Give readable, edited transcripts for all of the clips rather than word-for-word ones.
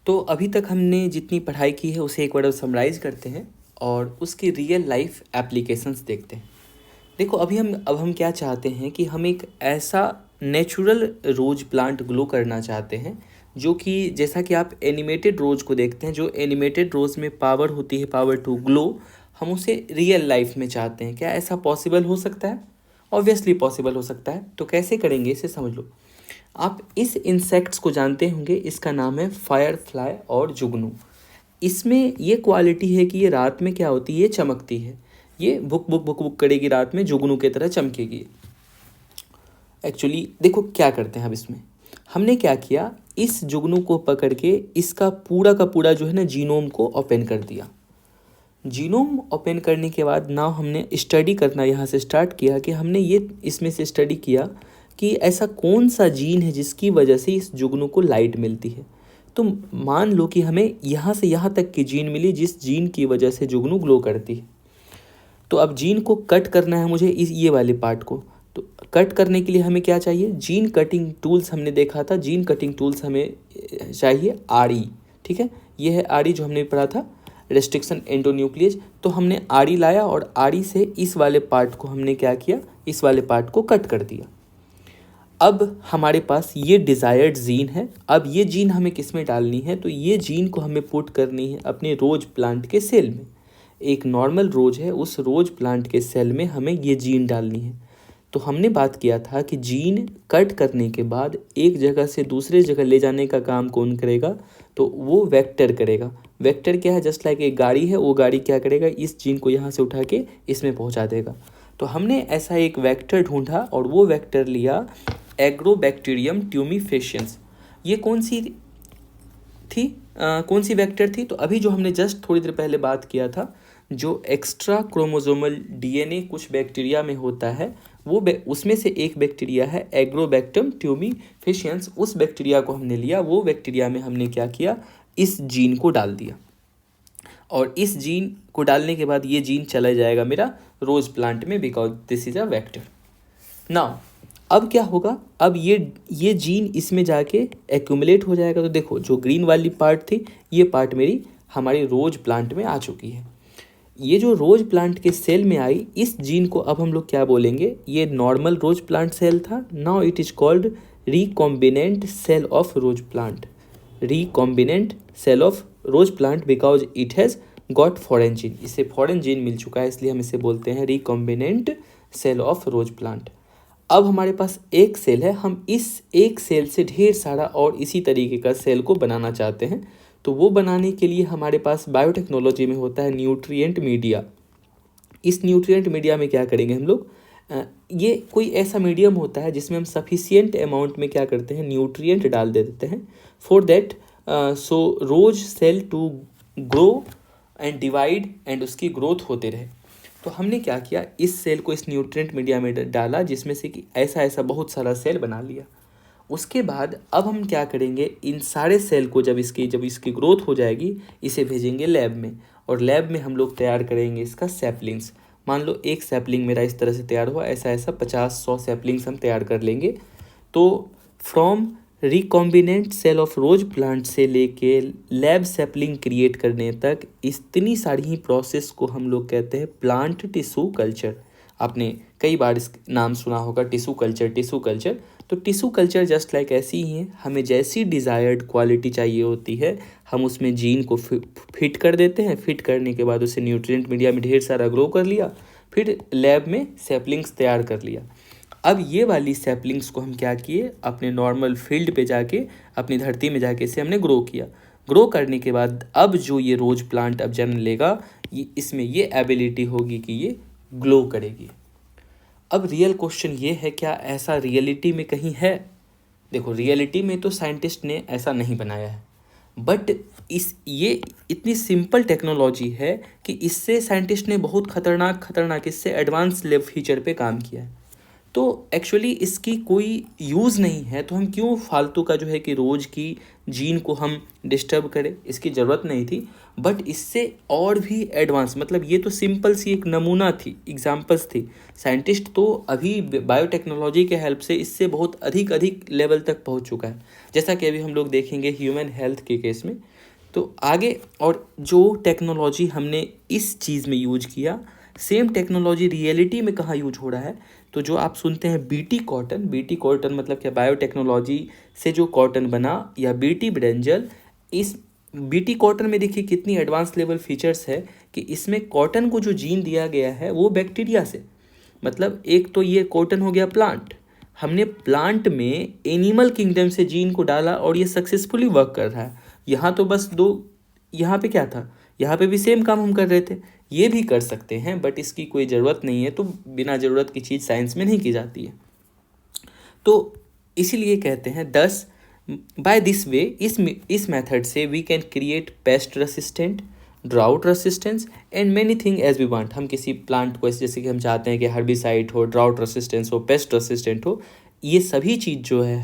तो अभी तक हमने जितनी पढ़ाई की है उसे एक बार समराइज करते हैं और उसकी रियल लाइफ एप्लीकेशंस देखते हैं। देखो अब हम क्या चाहते हैं कि हम एक ऐसा नेचुरल रोज प्लांट ग्लो करना चाहते हैं जो कि जैसा कि आप एनिमेटेड रोज को देखते हैं, जो एनिमेटेड रोज में पावर होती है, पावर टू ग्लो, हम उसे रियल लाइफ में चाहते हैं। क्या ऐसा पॉसिबल हो सकता है? ऑब्वियसली पॉसिबल हो सकता है। तो कैसे करेंगे इसे समझ लो। आप इस इंसेक्ट्स को जानते होंगे, इसका नाम है फायर फ्लाई और जुगनू। इसमें ये क्वालिटी है कि ये रात में क्या होती है, ये चमकती है। ये बुक बुक बुक बुक करेगी रात में, जुगनू की तरह चमकेगी। एक्चुअली देखो क्या करते हैं अब इसमें। हमने क्या किया, इस जुगनू को पकड़ के इसका पूरा का पूरा जो है ना जीनोम को ओपन कर दिया। जीनोम ओपन करने के बाद नाउ हमने स्टडी करना यहाँ से स्टार्ट किया कि हमने ये इसमें से स्टडी किया कि ऐसा कौन सा जीन है जिसकी वजह से इस जुगनू को लाइट मिलती है। तो मान लो कि हमें यहाँ से यहाँ तक की जीन मिली जिस जीन की वजह से जुगनू ग्लो करती है। तो अब जीन को कट करना है मुझे, इस ये वाले पार्ट को। तो कट करने के लिए हमें क्या चाहिए, जीन कटिंग टूल्स हमने देखा था। जीन कटिंग टूल्स हमें चाहिए आरई, ठीक है। ये है आरई जो हमने पढ़ा था, रेस्ट्रिक्शन एंडोन्यूक्लियस। तो हमने आरई लाया और आरई से इस वाले पार्ट को हमने क्या किया, इस वाले पार्ट को कट कर दिया। अब हमारे पास ये डिज़ायर्ड जीन है। अब ये जीन हमें किस में डालनी है, तो ये जीन को हमें पुट करनी है अपने रोज प्लांट के सेल में। एक नॉर्मल रोज है, उस रोज प्लांट के सेल में हमें ये जीन डालनी है। तो हमने बात किया था कि जीन कट करने के बाद एक जगह से दूसरे जगह ले जाने का काम कौन करेगा, तो वो वेक्टर करेगा। वेक्टर क्या है, जस्ट लाइक एक गाड़ी है, वो गाड़ी क्या करेगा, इस जीन को यहाँ से उठा के इसमें पहुँचा देगा। तो हमने ऐसा एक वेक्टर ढूंढा और वो वेक्टर लिया एग्रोबैक्टीरियम ट्यूमीफेशियंस। ये कौन सी थी, कौन सी वेक्टर थी, तो अभी जो हमने जस्ट थोड़ी देर पहले बात किया था, जो एक्स्ट्रा क्रोमोसोमल डीएनए कुछ बैक्टीरिया में होता है, वो उसमें से एक बैक्टीरिया है एग्रोबैक्टम ट्यूमीफेशियंस। उस बैक्टीरिया को हमने लिया, वो बैक्टीरिया में हमने क्या किया, इस जीन को डाल दिया। और इस जीन को डालने के बाद ये जीन चला जाएगा मेरा रोज प्लांट में, because this is a vector. Now अब क्या होगा, अब ये जीन इसमें जाके एक्यूमुलेट हो जाएगा। तो देखो जो ग्रीन वाली पार्ट थी, ये पार्ट मेरी हमारी रोज प्लांट में आ चुकी है। ये जो रोज प्लांट के सेल में आई, इस जीन को अब हम लोग क्या बोलेंगे, ये नॉर्मल रोज प्लांट सेल था। Now it is called recombinant cell of rose plant. Recombinant cell of rose plant because it has got foreign gene. इसे फॉरेन जीन मिल चुका है, इसलिए हम इसे बोलते हैं recombinant cell of rose plant. अब हमारे पास एक सेल है, हम इस एक सेल से ढेर सारा और इसी तरीके का सेल को बनाना चाहते हैं। तो वो बनाने के लिए हमारे पास बायोटेक्नोलॉजी में होता है न्यूट्रिएंट मीडिया। इस न्यूट्रिएंट मीडिया में क्या करेंगे हम लोग, ये कोई ऐसा मीडियम होता है जिसमें हम सफिशियंट अमाउंट में क्या करते हैं, न्यूट्रिएंट डाल दे देते हैं, for that so rose cell to grow and divide and उसकी ग्रोथ होते रहे। तो हमने क्या किया, इस सेल को इस न्यूट्रिएंट मीडिया में डाला, जिसमें से कि ऐसा ऐसा बहुत सारा सेल बना लिया। उसके बाद अब हम क्या करेंगे, इन सारे सेल को जब इसकी ग्रोथ हो जाएगी, इसे भेजेंगे लैब में, और लैब में हम लोग तैयार करेंगे इसका सैपलिंग्स। मान लो एक सैपलिंग मेरा इस तरह से तैयार हुआ, ऐसा ऐसा 50-100 सैपलिंग्स हम तैयार कर लेंगे। तो from recombinant cell of rose plant से लेके लैब सैपलिंग क्रिएट करने तक इतनी सारी ही प्रोसेस को हम लोग कहते हैं प्लांट टिश्यू कल्चर। आपने कई बार इस नाम सुना होगा, टिश्यू कल्चर। तो टिश्यू कल्चर जस्ट लाइक ऐसी ही है, हमें जैसी डिज़ायर्ड क्वालिटी चाहिए होती है, हम उसमें जीन को फिट कर देते हैं। फिट करने के बाद उसे न्यूट्रिएंट मीडिया में ढेर सारा ग्रो कर लिया, फिर लैब में सैपलिंग्स तैयार कर लिया। अब ये वाली सैपलिंग्स को हम क्या किए, अपने नॉर्मल फील्ड पे जाके, अपनी धरती में जाके इसे हमने ग्रो किया। ग्रो करने के बाद अब जो ये रोज प्लांट अब जन्म लेगा, ये इसमें ये एबिलिटी होगी कि ये ग्लो करेगी। अब रियल क्वेश्चन ये है, क्या ऐसा रियलिटी में कहीं है? देखो रियलिटी में तो साइंटिस्ट ने ऐसा नहीं बनाया है, बट ये इतनी सिंपल टेक्नोलॉजी है कि इससे साइंटिस्ट ने बहुत खतरनाक इससे एडवांस लेवल फीचर पे काम किया है। तो एक्चुअली इसकी कोई यूज़ नहीं है, तो हम क्यों फालतू का जो है कि रोज़ की जीन को हम डिस्टर्ब करें, इसकी ज़रूरत नहीं थी। बट इससे और भी एडवांस, मतलब ये तो सिंपल सी एक नमूना थी, एग्जांपल्स थी। साइंटिस्ट तो अभी बायोटेक्नोलॉजी के हेल्प से इससे बहुत अधिक अधिक लेवल तक पहुंच चुका है, जैसा कि अभी हम लोग देखेंगे ह्यूमन हेल्थ के केस में। तो आगे और जो टेक्नोलॉजी हमने इस चीज़ में यूज किया, सेम टेक्नोलॉजी रियलिटी में कहाँ यूज हो रहा है। तो जो आप सुनते हैं बीटी कॉटन मतलब क्या, बायोटेक्नोलॉजी से जो कॉटन बना, या बीटी ब्रिंजल, इस बीटी कॉटन में देखिए कितनी एडवांस लेवल फीचर्स है कि इसमें कॉटन को जो जीन दिया गया है वो बैक्टीरिया से, मतलब एक तो ये कॉटन हो गया प्लांट, हमने प्लांट में एनिमल किंगडम से जीन को डाला और ये सक्सेसफुली वर्क कर रहा है। यहाँ तो बस दो, यहाँ पे क्या था, यहाँ पे भी सेम काम हम कर रहे थे, ये भी कर सकते हैं, बट इसकी कोई ज़रूरत नहीं है। तो बिना ज़रूरत की चीज़ साइंस में नहीं की जाती है। तो इसीलिए कहते हैं 10 बाय दिस वे, इस मेथड से we can create pest resistant, drought resistance and many thing as we want. हम किसी प्लांट को जैसे कि हम चाहते हैं कि हर्बिसाइड हो, ड्राउट रेसिस्टेंस हो, पेस्ट रेसिस्टेंट हो, ये सभी चीज़ जो है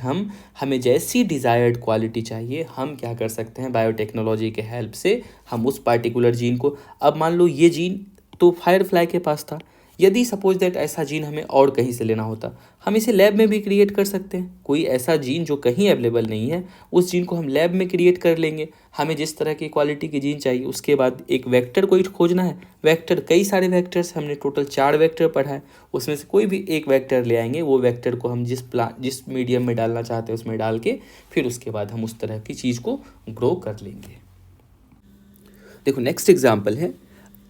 हमें जैसी डिज़ायर्ड क्वालिटी चाहिए, हम क्या कर सकते हैं बायोटेक्नोलॉजी के हेल्प से हम उस पार्टिकुलर जीन को, अब मान लो ये जीन तो फायरफ्लाई के पास था, यदि सपोज दैट ऐसा जीन हमें और कहीं से लेना होता, हम इसे लैब में भी क्रिएट कर सकते हैं। कोई ऐसा जीन जो कहीं अवेलेबल नहीं है, उस जीन को हम लैब में क्रिएट कर लेंगे। हमें जिस तरह की क्वालिटी की जीन चाहिए, उसके बाद एक वेक्टर को खोजना है। वेक्टर, कई सारे वेक्टर्स, हमने टोटल 4 वेक्टर पढ़ा है, उसमें से कोई भी एक वेक्टर ले आएंगे, वो वेक्टर को हम जिस मीडियम में डालना चाहते हैं उसमें डाल के फिर उसके बाद हम उस तरह की चीज़ को ग्रो कर लेंगे। देखो नेक्स्ट एग्जाम्पल है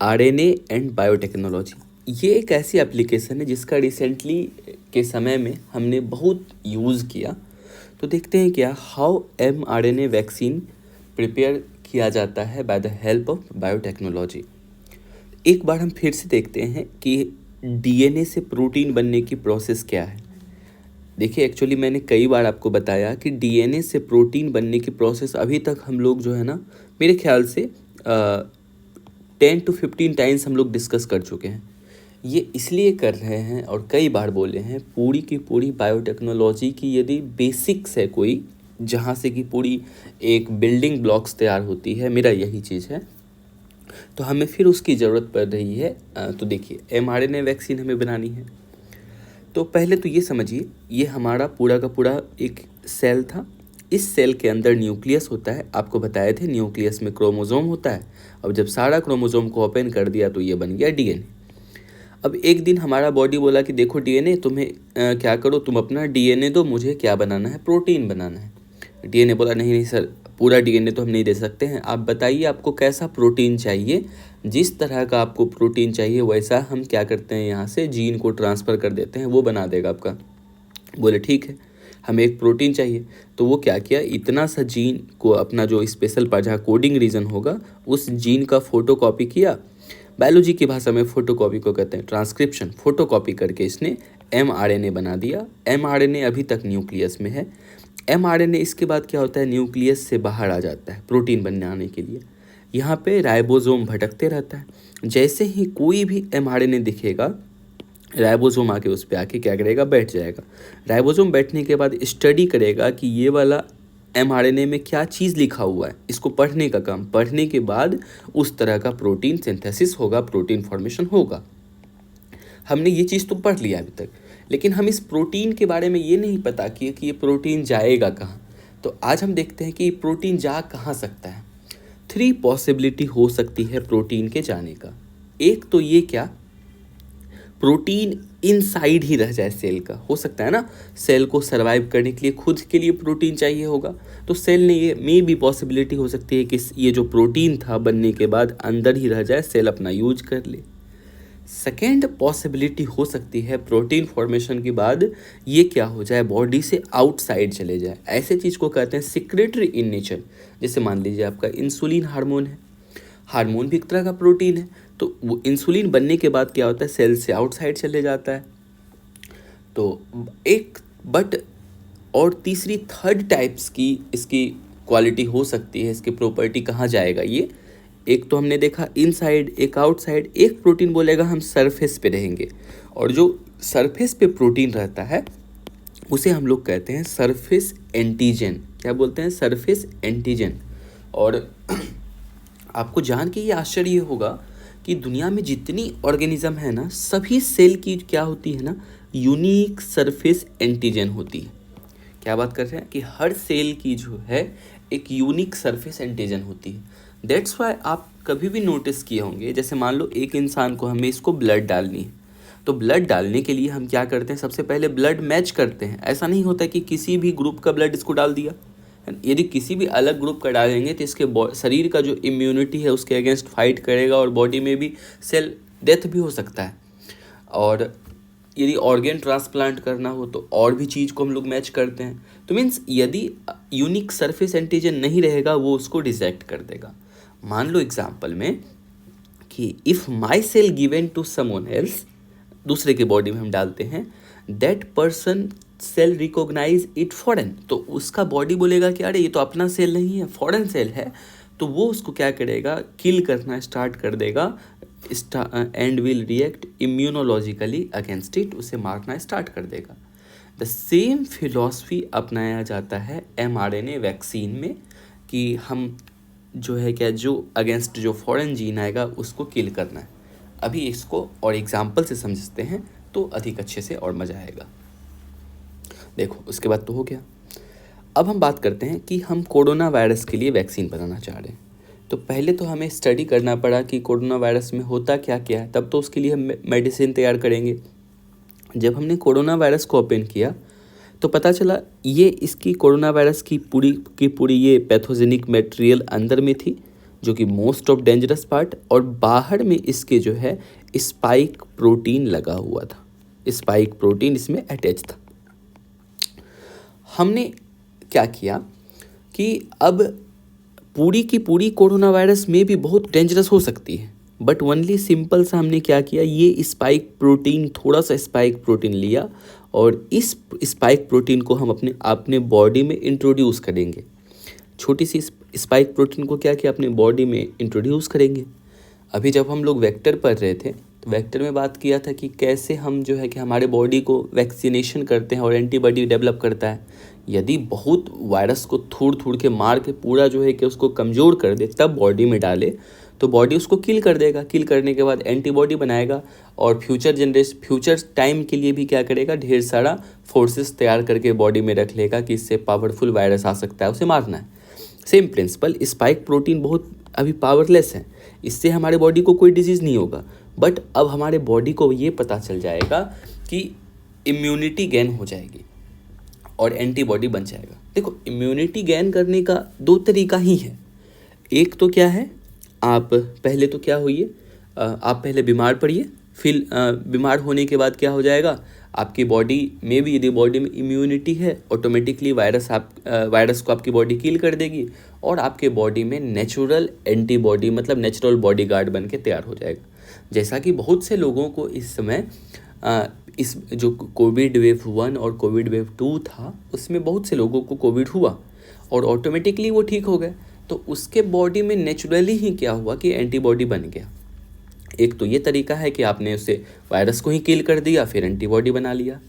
आरएनए एंड बायोटेक्नोलॉजी। ये एक ऐसी एप्लीकेशन है जिसका रिसेंटली के समय में हमने बहुत यूज़ किया। तो देखते हैं क्या, हाउ mRNA वैक्सीन प्रिपेयर किया जाता है by the help of biotechnology. एक बार हम फिर से देखते हैं कि डीएनए से प्रोटीन बनने की प्रोसेस क्या है। देखिए एक्चुअली मैंने कई बार आपको बताया कि डीएनए से प्रोटीन बनने की प्रोसेस अभी तक हम लोग जो है ना, मेरे ख्याल से 10 to 15 टाइम्स हम लोग डिस्कस कर चुके हैं। ये इसलिए कर रहे हैं और कई बार बोले हैं, पूरी की पूरी बायोटेक्नोलॉजी की यदि बेसिक्स है कोई, जहाँ से कि पूरी एक बिल्डिंग ब्लॉक्स तैयार होती है, मेरा यही चीज़ है, तो हमें फिर उसकी ज़रूरत पड़ रही है। तो देखिए mRNA वैक्सीन हमें बनानी है, तो पहले तो ये समझिए, ये हमारा पूरा का पूरा एक सेल था। इस सेल के अंदर न्यूक्लियस होता है, आपको बताए थे न्यूक्लियस में क्रोमोसोम होता है। अब जब सारा क्रोमोसोम को ओपन कर दिया तो ये बन गया डीएनए। अब एक दिन हमारा बॉडी बोला कि देखो डीएनए, तुम्हें क्या करो, तुम अपना डीएनए दो, मुझे क्या बनाना है, प्रोटीन बनाना है। डीएनए बोला नहीं नहीं सर, पूरा डीएनए तो हम नहीं दे सकते हैं, आप बताइए आपको कैसा प्रोटीन चाहिए, जिस तरह का आपको प्रोटीन चाहिए वैसा हम क्या करते हैं, यहाँ से जीन को ट्रांसफ़र कर देते हैं, वो बना देगा आपका। बोले ठीक है, हमें एक प्रोटीन चाहिए। तो वो क्या किया, इतना सा जीन को अपना जो स्पेशल पार्ट जहाँ कोडिंग रीजन होगा, उस जीन का फोटोकॉपी किया। बायोलॉजी की भाषा में फोटोकॉपी को कहते हैं ट्रांसक्रिप्शन। फोटोकॉपी करके इसने mRNA बना दिया। mRNA अभी तक न्यूक्लियस में है। mRNA इसके बाद क्या होता है, न्यूक्लियस से बाहर आ जाता है प्रोटीन बनाने के लिए। यहाँ पे राइबोसोम भटकते रहता है। जैसे ही कोई भी mRNA दिखेगा, राइबोसोम आके उस पर आके क्या करेगा, बैठ जाएगा। राइबोसोम बैठने के बाद स्टडी करेगा कि ये वाला mRNA में क्या चीज़ लिखा हुआ है, इसको पढ़ने का काम। पढ़ने के बाद उस तरह का प्रोटीन सिंथेसिस होगा, प्रोटीन फॉर्मेशन होगा। हमने ये चीज़ तो पढ़ लिया अभी तक, लेकिन हम इस प्रोटीन के बारे में ये नहीं पता कि ये प्रोटीन जाएगा कहाँ। तो आज हम देखते हैं कि प्रोटीन जा कहाँ सकता है। 3 पॉसिबिलिटी हो सकती है प्रोटीन के जाने का। एक तो ये क्या, प्रोटीन इनसाइड ही रह जाए सेल का, हो सकता है ना, सेल को सरवाइव करने के लिए खुद के लिए प्रोटीन चाहिए होगा, तो सेल ने ये मे भी पॉसिबिलिटी हो सकती है कि ये जो प्रोटीन था बनने के बाद अंदर ही रह जाए, सेल अपना यूज कर ले। सेकेंड पॉसिबिलिटी हो सकती है प्रोटीन फॉर्मेशन के बाद ये क्या हो जाए, बॉडी से आउटसाइड चले जाए। ऐसे चीज़ को कहते हैं सिक्रेटरी इन नेचर। जैसे मान लीजिए आपका इंसुलिन हार्मोन है, हार्मोन भी एक तरह का प्रोटीन है, तो वो इंसुलिन बनने के बाद क्या होता है, सेल से आउटसाइड चले जाता है। तो एक बट और तीसरी थर्ड टाइप्स की इसकी क्वालिटी हो सकती है, इसकी प्रॉपर्टी कहाँ जाएगा, ये एक तो हमने देखा इनसाइड, एक आउटसाइड, एक प्रोटीन बोलेगा हम सरफेस पे रहेंगे, और जो सरफेस पे प्रोटीन रहता है उसे हम लोग कहते हैं सरफेस एंटीजन। क्या बोलते हैं? Surface antigen. और आपको जान के ये आश्चर्य होगा कि दुनिया में जितनी ऑर्गेनिज्म है ना, सभी सेल की क्या होती है ना, यूनिक सरफेस एंटीजन होती है। क्या बात कर रहे हैं कि हर सेल की जो है एक यूनिक सरफेस एंटीजन होती है। दैट्स वाई आप कभी भी नोटिस किए होंगे, जैसे मान लो एक इंसान को हमें इसको ब्लड डालनी है, तो ब्लड डालने के लिए हम क्या करते हैं? सबसे पहले ब्लड मैच करते हैं। ऐसा नहीं होता कि किसी भी ग्रुप का ब्लड इसको डाल दिया। यदि किसी भी अलग ग्रुप का डालेंगे तो इसके शरीर का जो इम्यूनिटी है उसके अगेंस्ट फाइट करेगा और बॉडी में भी सेल डेथ भी हो सकता है। और यदि ऑर्गेन ट्रांसप्लांट करना हो तो और भी चीज़ को हम लोग मैच करते हैं। तो मीन्स यदि यूनिक सरफेस एंटीजन नहीं रहेगा वो उसको रिजेक्ट कर देगा। मान लो एग्जाम्पल में कि if my cell given to someone else, दूसरे के बॉडी में हम डालते हैं, that person cell recognize it foreign, तो उसका बॉडी बोलेगा कि अरे ये तो अपना सेल नहीं है, फॉरेन सेल है, तो वो उसको क्या करेगा? किल करना स्टार्ट कर देगा and will react immunologically against it, उसे मारना स्टार्ट कर देगा। द सेम फिलॉसफी अपनाया जाता है mRNA वैक्सीन में कि हम जो है क्या, जो अगेंस्ट जो फॉरेन जीन आएगा उसको किल करना है। अभी इसको और एग्जाम्पल से समझते हैं तो अधिक अच्छे से और मज़ा आएगा। देखो उसके बाद तो हो गया। अब हम बात करते हैं कि हम कोरोना वायरस के लिए वैक्सीन बनाना चाह रहे हैं। तो पहले तो हमें स्टडी करना पड़ा कि कोरोना वायरस में होता क्या क्या है, तब तो उसके लिए हम मेडिसिन तैयार करेंगे। जब हमने कोरोना वायरस को ओपन किया तो पता चला ये इसकी कोरोना वायरस की पूरी ये पैथोजेनिक मटेरियल अंदर में थी, जो कि मोस्ट ऑफ डेंजरस पार्ट, और बाहर में इसके जो है स्पाइक प्रोटीन लगा हुआ था। स्पाइक प्रोटीन इसमें अटैच था। हमने क्या किया कि अब पूरी की पूरी कोरोना वायरस में भी बहुत डेंजरस हो सकती है, बट ओनली सिंपल सा हमने क्या किया, ये स्पाइक प्रोटीन, थोड़ा सा स्पाइक प्रोटीन लिया और इस स्पाइक प्रोटीन को हम अपने बॉडी में इंट्रोड्यूस करेंगे। छोटी सी स्पाइक प्रोटीन को क्या किया, अपने बॉडी में इंट्रोड्यूस करेंगे। अभी जब हम लोग वेक्टर पढ़ रहे थे तो वेक्टर में बात किया था कि कैसे हम जो है कि हमारे बॉडी को वैक्सीनेशन करते हैं और एंटीबॉडी डेवलप करता है। यदि बहुत वायरस को थूड़ के मार के पूरा जो है कि उसको कमज़ोर कर दे तब बॉडी में डाले तो बॉडी उसको किल कर देगा। किल करने के बाद एंटीबॉडी बनाएगा और फ्यूचर टाइम के लिए भी क्या करेगा, ढेर सारा फोर्सेस तैयार करके बॉडी में रख लेगा कि इससे पावरफुल वायरस आ सकता है, उसे मारना है। सेम प्रिंसिपल, स्पाइक प्रोटीन बहुत अभी पावरलेस है, इससे हमारे बॉडी को कोई डिजीज़ नहीं होगा, बट अब हमारे बॉडी को ये पता चल जाएगा कि इम्यूनिटी गेन हो जाएगी और एंटीबॉडी बन जाएगा। देखो इम्यूनिटी गेन करने का दो तरीका ही है। एक तो क्या है, आप पहले तो क्या होइए, आप पहले बीमार पड़िए, फिर बीमार होने के बाद क्या हो जाएगा, आपकी बॉडी में भी यदि बॉडी में इम्यूनिटी है ऑटोमेटिकली वायरस को आपकी बॉडी किल कर देगी और आपके बॉडी में नेचुरल एंटीबॉडी मतलब नेचुरल बॉडी गार्ड बन के तैयार हो जाएगा। जैसा कि बहुत से लोगों को इस समय इस जो कोविड वेव 1 और कोविड वेव 2 था उसमें बहुत से लोगों को कोविड हुआ और ऑटोमेटिकली वो ठीक हो गए, तो उसके बॉडी में नेचुरली ही क्या हुआ कि एंटीबॉडी बन गया। एक तो ये तरीका है कि आपने उसे वायरस को ही किल कर दिया फिर एंटीबॉडी बना लिया।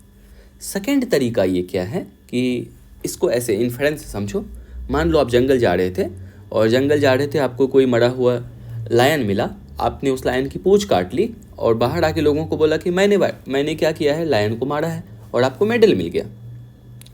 सेकेंड तरीका ये क्या है कि इसको ऐसे इन्फ्रेंस समझो। मान लो आप जंगल जा रहे थे और जंगल जा रहे थे, आपको कोई मरा हुआ लायन मिला, आपने उस लायन की पूंछ काट ली और बाहर आके लोगों को बोला कि मैंने क्या किया है, लायन को मारा है, और आपको मेडल मिल गया।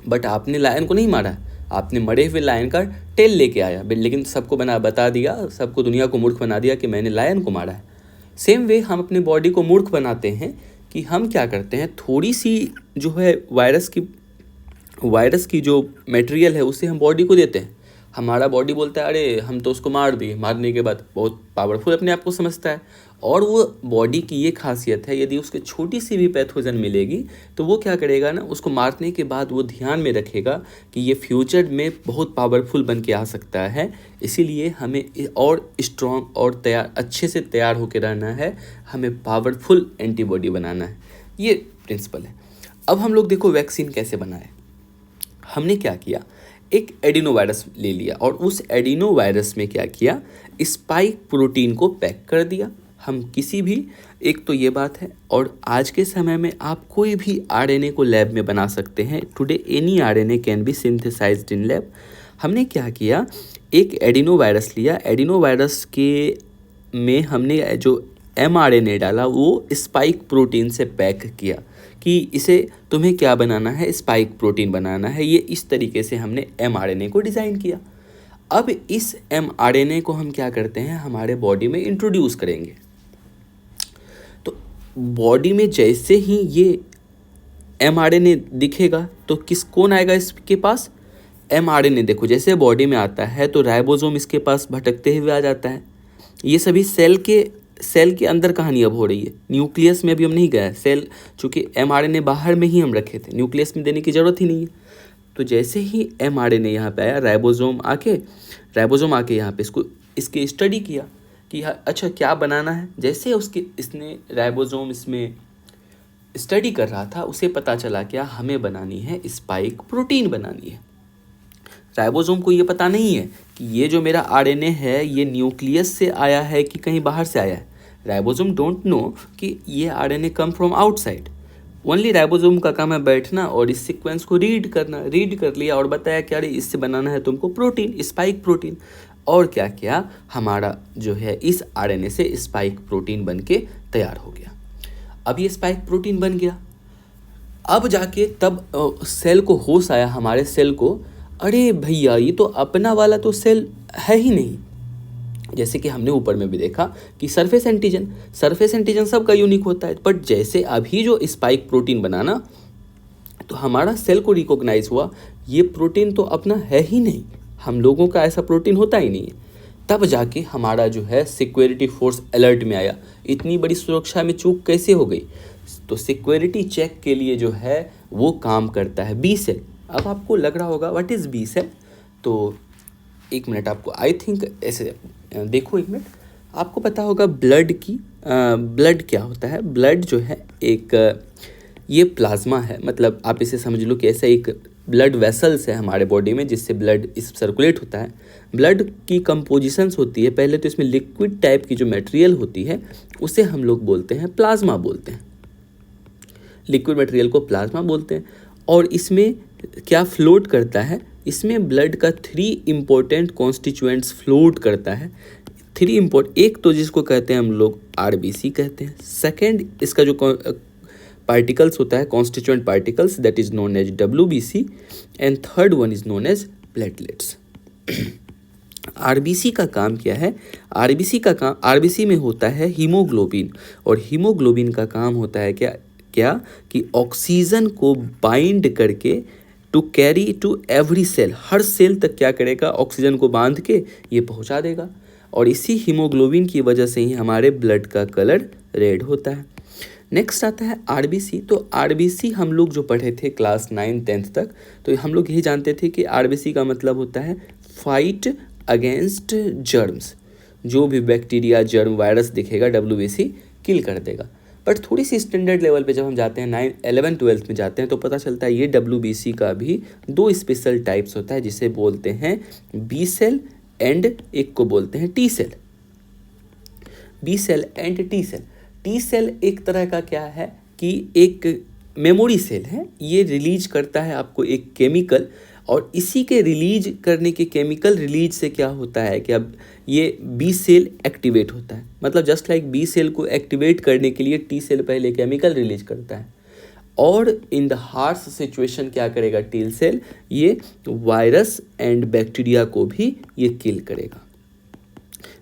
बट आपने लायन को नहीं मारा है, आपने मरे हुए लायन का टेल लेके आया, लेकिन सबको बता दिया, सबको दुनिया को मूर्ख बना दिया कि मैंने लायन को मारा है। सेम वे हम अपने बॉडी को मूर्ख बनाते हैं कि हम क्या करते हैं, थोड़ी सी जो है वायरस की जो मटेरियल है उसे हम बॉडी को देते हैं। हमारा बॉडी बोलता है अरे हम तो उसको मार दिए, मारने के बाद बहुत पावरफुल अपने आप को समझता है। और वो बॉडी की ये खासियत है, यदि उसके छोटी सी भी पैथोजन मिलेगी तो वो क्या करेगा ना, उसको मारने के बाद वो ध्यान में रखेगा कि ये फ्यूचर में बहुत पावरफुल बन के आ सकता है, इसीलिए हमें और स्ट्रॉन्ग और अच्छे से तैयार होकर रहना है, हमें पावरफुल एंटीबॉडी बनाना है। ये प्रिंसिपल है। अब हम लोग देखो वैक्सीन कैसे बनाए। हमने क्या किया, एक एडिनो वायरस ले लिया और उस एडिनो वायरस में क्या किया, स्पाइक प्रोटीन को पैक कर दिया। हम किसी भी, एक तो ये बात है, और आज के समय में आप कोई भी आरएनए को लैब में बना सकते हैं। Today any RNA can be synthesized in lab. हमने क्या किया, एक एडिनो वायरस लिया, एडिनो वायरस के में हमने जो mRNA डाला वो स्पाइक प्रोटीन से पैक किया कि इसे तुम्हें क्या बनाना है, स्पाइक प्रोटीन बनाना है। ये इस तरीके से हमने mRNA को डिज़ाइन किया। अब इस mRNA को हम क्या करते हैं, हमारे बॉडी में इंट्रोड्यूस करेंगे। तो बॉडी में जैसे ही ये mRNA दिखेगा तो कौन आएगा इसके पास, mRNA। देखो जैसे बॉडी में आता है तो राइबोसोम इसके पास भटकते हुए आ जाता है। ये सभी सेल के अंदर कहानी अब हो रही है, न्यूक्लियस में अभी हम नहीं गए। सेल चूँकि mRNA बाहर में ही हम रखे थे, न्यूक्लियस में देने की ज़रूरत ही नहीं है। तो जैसे ही mRNA यहाँ पे आया, राइबोसोम आके यहाँ पे इसकी स्टडी किया कि अच्छा क्या बनाना है। जैसे इसने राइबोसोम इसमें स्टडी कर रहा था, उसे पता चला क्या, हमें बनानी है स्पाइक प्रोटीन बनानी है। राइबोसोम को ये पता नहीं है कि ये जो मेरा आरएनए है ये न्यूक्लियस से आया है कि कहीं बाहर से आया है। राइबोसोम डोंट नो कि ये RNA come from outside. Only ribosome का काम है बैठना और इस सीक्वेंस को रीड करना। रीड कर लिया और बताया कि अरे इससे बनाना है तुमको प्रोटीन, स्पाइक प्रोटीन। और क्या किया, हमारा जो है इस आरएनए से स्पाइक प्रोटीन बन के तैयार हो गया। अब ये स्पाइक प्रोटीन बन गया। अब जाके तब सेल को होश आया, हमारे सेल को, अरे भैया ये तो अपना वाला तो सेल है ही नहीं। जैसे कि हमने ऊपर में भी देखा कि सरफेस एंटीजन सबका यूनिक होता है, बट जैसे अभी जो स्पाइक प्रोटीन बनाना तो हमारा सेल को रिकॉग्नाइज हुआ ये प्रोटीन तो अपना है ही नहीं, हम लोगों का ऐसा प्रोटीन होता ही नहीं है। तब जाके हमारा जो है सिक्योरिटी फोर्स अलर्ट में आया, इतनी बड़ी सुरक्षा में चूक कैसे हो गई। तो सिक्योरिटी चेक के लिए जो है वो काम करता है बी सेल। अब आपको लग रहा होगा व्हाट इज़ बी सेल, तो एक मिनट आपको आई थिंक ऐसे देखो, एक मिनट आपको पता होगा ब्लड क्या होता है। ब्लड जो है एक ये प्लाज्मा है, मतलब आप इसे समझ लो कि ऐसा एक ब्लड वेसल्स है हमारे बॉडी में जिससे ब्लड इस सर्कुलेट होता है। ब्लड की कंपोजिशंस होती है, पहले तो इसमें लिक्विड टाइप की जो मटेरियल होती है उसे हम लोग बोलते हैं प्लाज्मा बोलते हैं, लिक्विड मटेरियल को प्लाज्मा बोलते हैं। और इसमें क्या फ्लोट करता है, इसमें ब्लड का 3 इम्पोर्टेंट कॉन्स्टिट्यूएंट्स फ्लोट करता है। एक तो जिसको कहते हैं हम लोग आरबीसी कहते हैं, सेकेंड इसका जो पार्टिकल्स होता है constituent particles, that is known as WBC, and third one is known as platelets. RBC का काम क्या है, आरबीसी में होता है हीमोग्लोबिन, और हीमोग्लोबिन का काम होता है क्या कि ऑक्सीजन को बाइंड करके to carry to every cell, हर सेल तक क्या करेगा, ऑक्सीजन को बांध के ये पहुंचा देगा। और इसी हीमोग्लोबिन की वजह से ही हमारे ब्लड का कलर रेड होता है। नेक्स्ट आता है आरबीसी। तो आरबीसी हम लोग जो पढ़े थे क्लास 9-10 तक, तो हम लोग यही जानते थे कि आरबीसी का मतलब होता है फाइट अगेंस्ट जर्म्स। जो भी बैक्टीरिया, जर्म, वायरस दिखेगा डब्ल्यूबीसी किल कर देगा। बट थोड़ी सी स्टैंडर्ड लेवल पे जब हम जाते हैं 9, 11, 12 में जाते हैं तो पता चलता है ये डब्ल्यूबीसी का भी 2 स्पेशल टाइप्स होता है, जिसे बोलते हैं बी सेल एंड एक को बोलते हैं T cell. B cell and T cell. T cell एक तरह का क्या है कि एक मेमोरी सेल है, ये रिलीज करता है आपको एक केमिकल, और इसी के रिलीज करने के केमिकल रिलीज से क्या होता है कि अब ये बी सेल एक्टिवेट होता है। मतलब जस्ट लाइक बी सेल को एक्टिवेट करने के लिए टी सेल पहले केमिकल रिलीज करता है, और इन द हार्श सिचुएशन क्या करेगा टी सेल, ये वायरस एंड बैक्टीरिया को भी ये किल करेगा।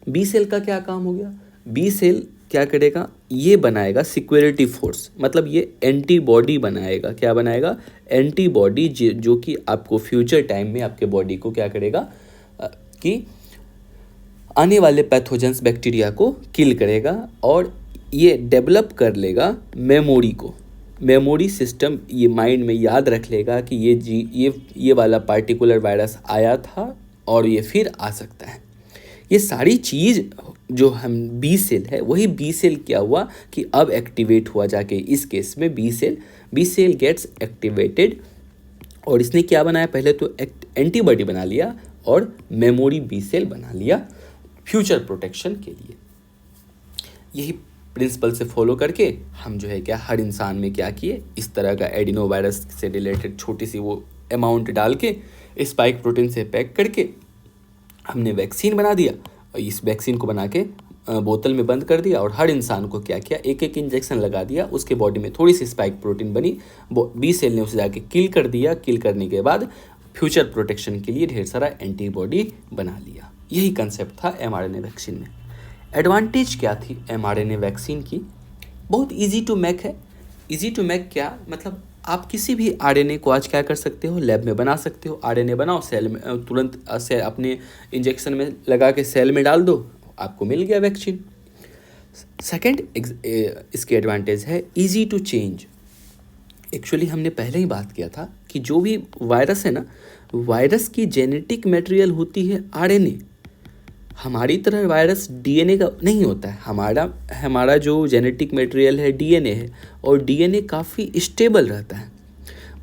बी सेल का क्या काम हो गया, बी सेल क्या करेगा, ये बनाएगा सिक्योरिटी फोर्स, मतलब ये एंटीबॉडी बनाएगा। क्या बनाएगा, एंटीबॉडी, जो कि आपको फ्यूचर टाइम में आपके बॉडी को क्या करेगा कि आने वाले पैथोजेंस बैक्टीरिया को किल करेगा, और ये डेवलप कर लेगा मेमोरी को। मेमोरी सिस्टम ये माइंड में याद रख लेगा कि ये वाला पार्टिकुलर वायरस आया था और ये फिर आ सकता है। ये सारी चीज़ जो हम बी सेल है, वही बी सेल क्या हुआ कि अब एक्टिवेट हुआ जाके, इस केस में बी सेल गेट्स एक्टिवेटेड और इसने क्या बनाया, पहले तो एक एंटीबॉडी बना लिया और मेमोरी बी सेल बना लिया फ्यूचर प्रोटेक्शन के लिए। यही प्रिंसिपल से फॉलो करके हम जो है क्या हर इंसान में क्या किए, इस तरह का एडिनो वायरस से रिलेटेड छोटी सी वो अमाउंट डाल के स्पाइक प्रोटीन से पैक करके हमने वैक्सीन बना दिया, और इस वैक्सीन को बना के बोतल में बंद कर दिया और हर इंसान को क्या किया, एक एक इंजेक्शन लगा दिया। उसके बॉडी में थोड़ी सी स्पाइक प्रोटीन बनी, बी सेल ने उसे जाके किल कर दिया। किल करने के बाद फ्यूचर प्रोटेक्शन के लिए ढेर सारा एंटीबॉडी बना लिया। यही कंसेप्ट था mRNA वैक्सीन में। एडवांटेज क्या थी mRNA वैक्सीन की? बहुत इजी टू मेक है। इजी टू मेक क्या मतलब, आप किसी भी आरएनए को आज क्या कर सकते हो, लैब में बना सकते हो। आरएनए बनाओ, सेल में तुरंत से अपने इंजेक्शन में लगा के सेल में डाल दो, आपको मिल गया वैक्सीन। सेकंड इसके एडवांटेज है इजी टू चेंज। एक्चुअली हमने पहले ही बात किया था कि जो भी वायरस है ना, वायरस की जेनेटिक मटेरियल होती है आरएनए। हमारी तरह वायरस डीएनए का नहीं होता है। हमारा जो जेनेटिक मटेरियल है डीएनए है, और डीएनए काफ़ी स्टेबल रहता है।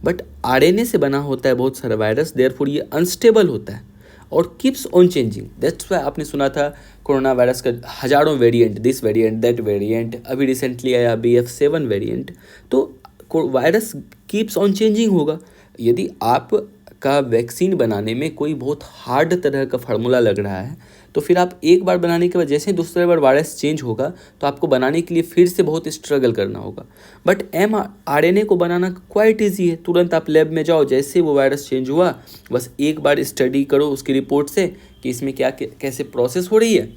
बट आरएनए से बना होता है बहुत सारा वायरस, देयरफॉर ये अनस्टेबल होता है और keeps on changing. That's why आपने सुना था कोरोना वायरस का हजारों variant, this variant, that variant, अभी रिसेंटली आया BF7 वेरिएंट। तो वायरस कीप्स ऑन चेंजिंग होगा। यदि आप का वैक्सीन बनाने में कोई बहुत हार्ड तरह का फार्मूला लग रहा है, तो फिर आप एक बार बनाने के बाद जैसे दूसरे बार वायरस चेंज होगा तो आपको बनाने के लिए फिर से बहुत स्ट्रगल करना होगा। बट mRNA को बनाना क्वाइट ईजी है। तुरंत आप लैब में जाओ, जैसे वो वायरस चेंज हुआ बस एक बार स्टडी करो उसकी रिपोर्ट से कि इसमें क्या कैसे प्रोसेस हो रही है,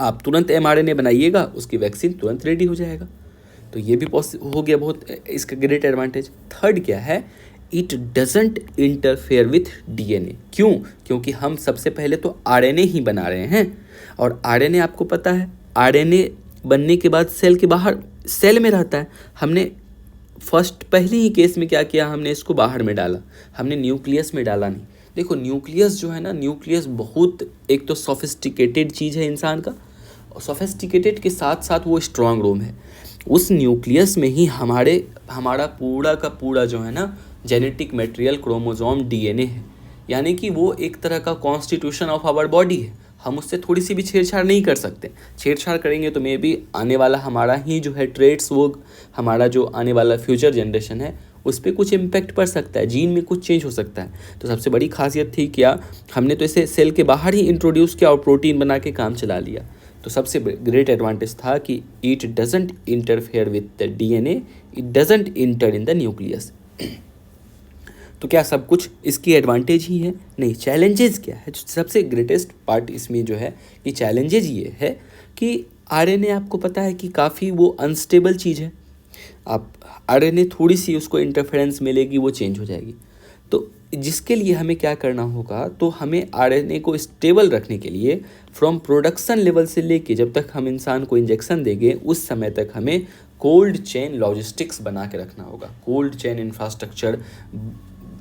आप तुरंत mRNA बनाइएगा, उसकी वैक्सीन तुरंत रेडी हो जाएगा। तो ये भी हो गया बहुत इसका ग्रेट एडवांटेज। थर्ड क्या है, it doesn't interfere with DNA. क्यों? क्योंकि हम सबसे पहले तो आरएनए ही बना रहे हैं, और आरएनए आपको पता है आरएनए बनने के बाद सेल के बाहर सेल में रहता है। हमने पहले ही केस में क्या किया, हमने इसको बाहर में डाला, हमने न्यूक्लियस में डाला नहीं। देखो न्यूक्लियस जो है ना, न्यूक्लियस बहुत एक तो सोफिस्टिकेटेड चीज़ है इंसान का, और सोफिस्टिकेटेड के साथ साथ वो स्ट्रांग रूम है। उस न्यूक्लियस में ही हमारा पूरा का पूरा जो है ना जेनेटिक मटेरियल क्रोमोसोम डीएनए है। यानी कि वो एक तरह का कॉन्स्टिट्यूशन ऑफ आवर बॉडी है। हम उससे थोड़ी सी भी छेड़छाड़ नहीं कर सकते। छेड़छाड़ करेंगे तो मे बी आने वाला हमारा ही जो है ट्रेड्स, वो हमारा जो आने वाला फ्यूचर जनरेशन है उस पर कुछ इम्पैक्ट पड़ सकता है, जीन में कुछ चेंज हो सकता है। तो सबसे बड़ी खासियत थी क्या, हमने तो इसे सेल के बाहर ही इंट्रोड्यूस किया और प्रोटीन बना के काम चला लिया। तो सबसे ग्रेट एडवांटेज था कि it doesn't interfere with the DNA, it doesn't inter in the nucleus. तो क्या सब कुछ इसकी एडवांटेज ही है? नहीं। चैलेंजेस क्या है? सबसे ग्रेटेस्ट पार्ट इसमें जो है कि चैलेंजेज ये है कि आरएनए आपको पता है कि काफ़ी वो अनस्टेबल चीज़ है। आप आरएनए थोड़ी सी उसको इंटरफेरेंस मिलेगी वो चेंज हो जाएगी। तो जिसके लिए हमें क्या करना होगा, तो हमें आरएनए को स्टेबल रखने के लिए फ्रॉम प्रोडक्शन लेवल से लेके जब तक हम इंसान को इंजेक्शन देंगे उस समय तक हमें कोल्ड चेन लॉजिस्टिक्स बना के रखना होगा। कोल्ड चेन इंफ्रास्ट्रक्चर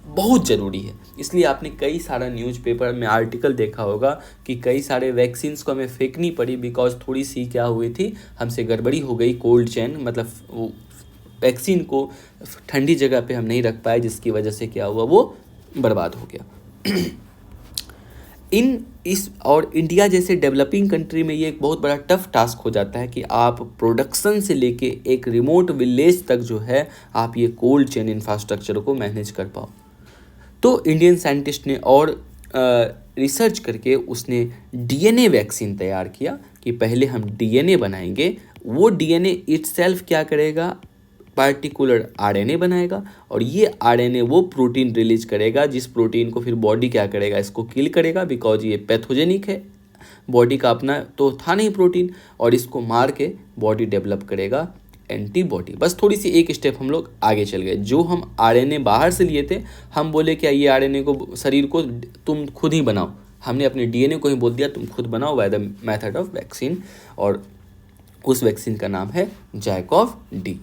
बहुत ज़रूरी है। इसलिए आपने कई सारा न्यूज़पेपर में आर्टिकल देखा होगा कि कई सारे वैक्सीन्स को हमें फेंकनी पड़ी बिकॉज थोड़ी सी क्या हुई थी, हमसे गड़बड़ी हो गई। कोल्ड चेन मतलब वो वैक्सीन को ठंडी जगह पे हम नहीं रख पाए, जिसकी वजह से क्या हुआ, वो बर्बाद हो गया। और इंडिया जैसे डेवलपिंग कंट्री में ये एक बहुत बड़ा टफ टास्क हो जाता है कि आप प्रोडक्शन से लेके एक रिमोट विलेज तक जो है आप ये कोल्ड चेन इंफ्रास्ट्रक्चर को मैनेज कर पाओ। तो इंडियन साइंटिस्ट ने और रिसर्च करके उसने डीएनए वैक्सीन तैयार किया कि पहले हम डीएनए बनाएंगे, वो डीएनए इटसेल्फ क्या करेगा, पार्टिकुलर आरएनए बनाएगा, और ये आरएनए वो प्रोटीन रिलीज करेगा जिस प्रोटीन को फिर बॉडी क्या करेगा, इसको किल करेगा बिकॉज ये पैथोजेनिक है, बॉडी का अपना तो था नहीं प्रोटीन, और इसको मार के बॉडी डेवलप करेगा एंटीबॉडी। बस थोड़ी सी एक स्टेप हम लोग आगे चल गए। जो हम आरएनए बाहर से लिए थे, हम बोले क्या ये आरएनए को शरीर को तुम खुद ही बनाओ, हमने अपने डीएनए को ही बोल दिया तुम खुद बनाओ by the method of vaccine, और उस वैक्सीन का नाम है जैकॉव डी।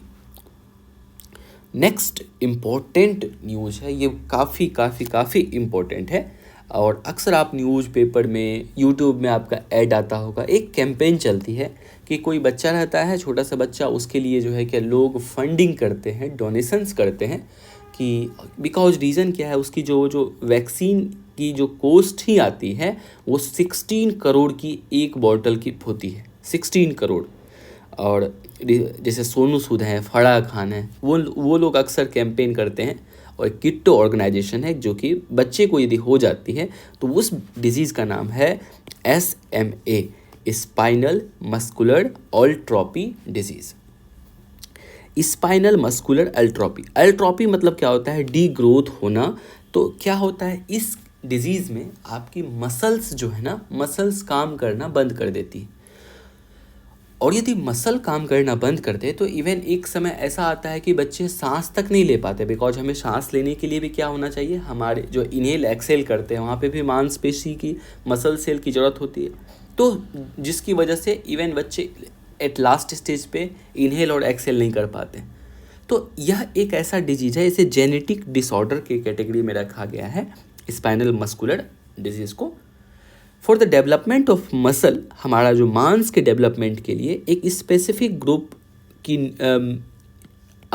नेक्स्ट इम्पोर्टेंट न्यूज़ है, ये काफ़ी इम्पोर्टेंट है, और अक्सर आप न्यूज़पेपर में, यूट्यूब में आपका ऐड आता होगा। एक कैंपेन चलती है कि कोई बच्चा रहता है, छोटा सा बच्चा, उसके लिए जो है कि लोग फंडिंग करते हैं, डोनेशंस करते हैं कि बिकॉज रीज़न क्या है, उसकी जो वैक्सीन की जो कॉस्ट ही आती है वो 16 करोड़ की एक बॉटल की होती है, 16 करोड़। और जैसे सोनू सूद हैं, फराह खान हैं, वो लोग अक्सर कैंपेन करते हैं। और किट्टो ऑर्गेनाइजेशन है जो कि बच्चे को यदि हो जाती है तो उस डिजीज़ का नाम है SMA, spinal muscular atrophy disease. Spinal muscular atrophy मतलब क्या होता है, डी ग्रोथ होना। तो क्या होता है इस डिजीज़ में, आपकी मसल्स जो है ना, मसल्स काम करना बंद कर देती है। और यदि मसल काम करना बंद कर दे तो इवन एक समय ऐसा आता है कि बच्चे सांस तक नहीं ले पाते, बिकॉज हमें सांस लेने के लिए भी क्या होना चाहिए, हमारे जो इनहेल एक्सेल करते हैं वहाँ पे भी मांसपेशी की, मसल सेल की ज़रूरत होती है। तो जिसकी वजह से इवन बच्चे एट लास्ट स्टेज पे इनहेल और एक्सेल नहीं कर पाते। तो यह एक ऐसा डिजीज़ है, इसे जेनेटिक डिसऑर्डर की कैटेगरी में रखा गया है, स्पाइनल मस्कुलर डिजीज़ को। For the development of muscle, हमारा जो मांस के डेवलपमेंट के लिए एक स्पेसिफिक ग्रुप की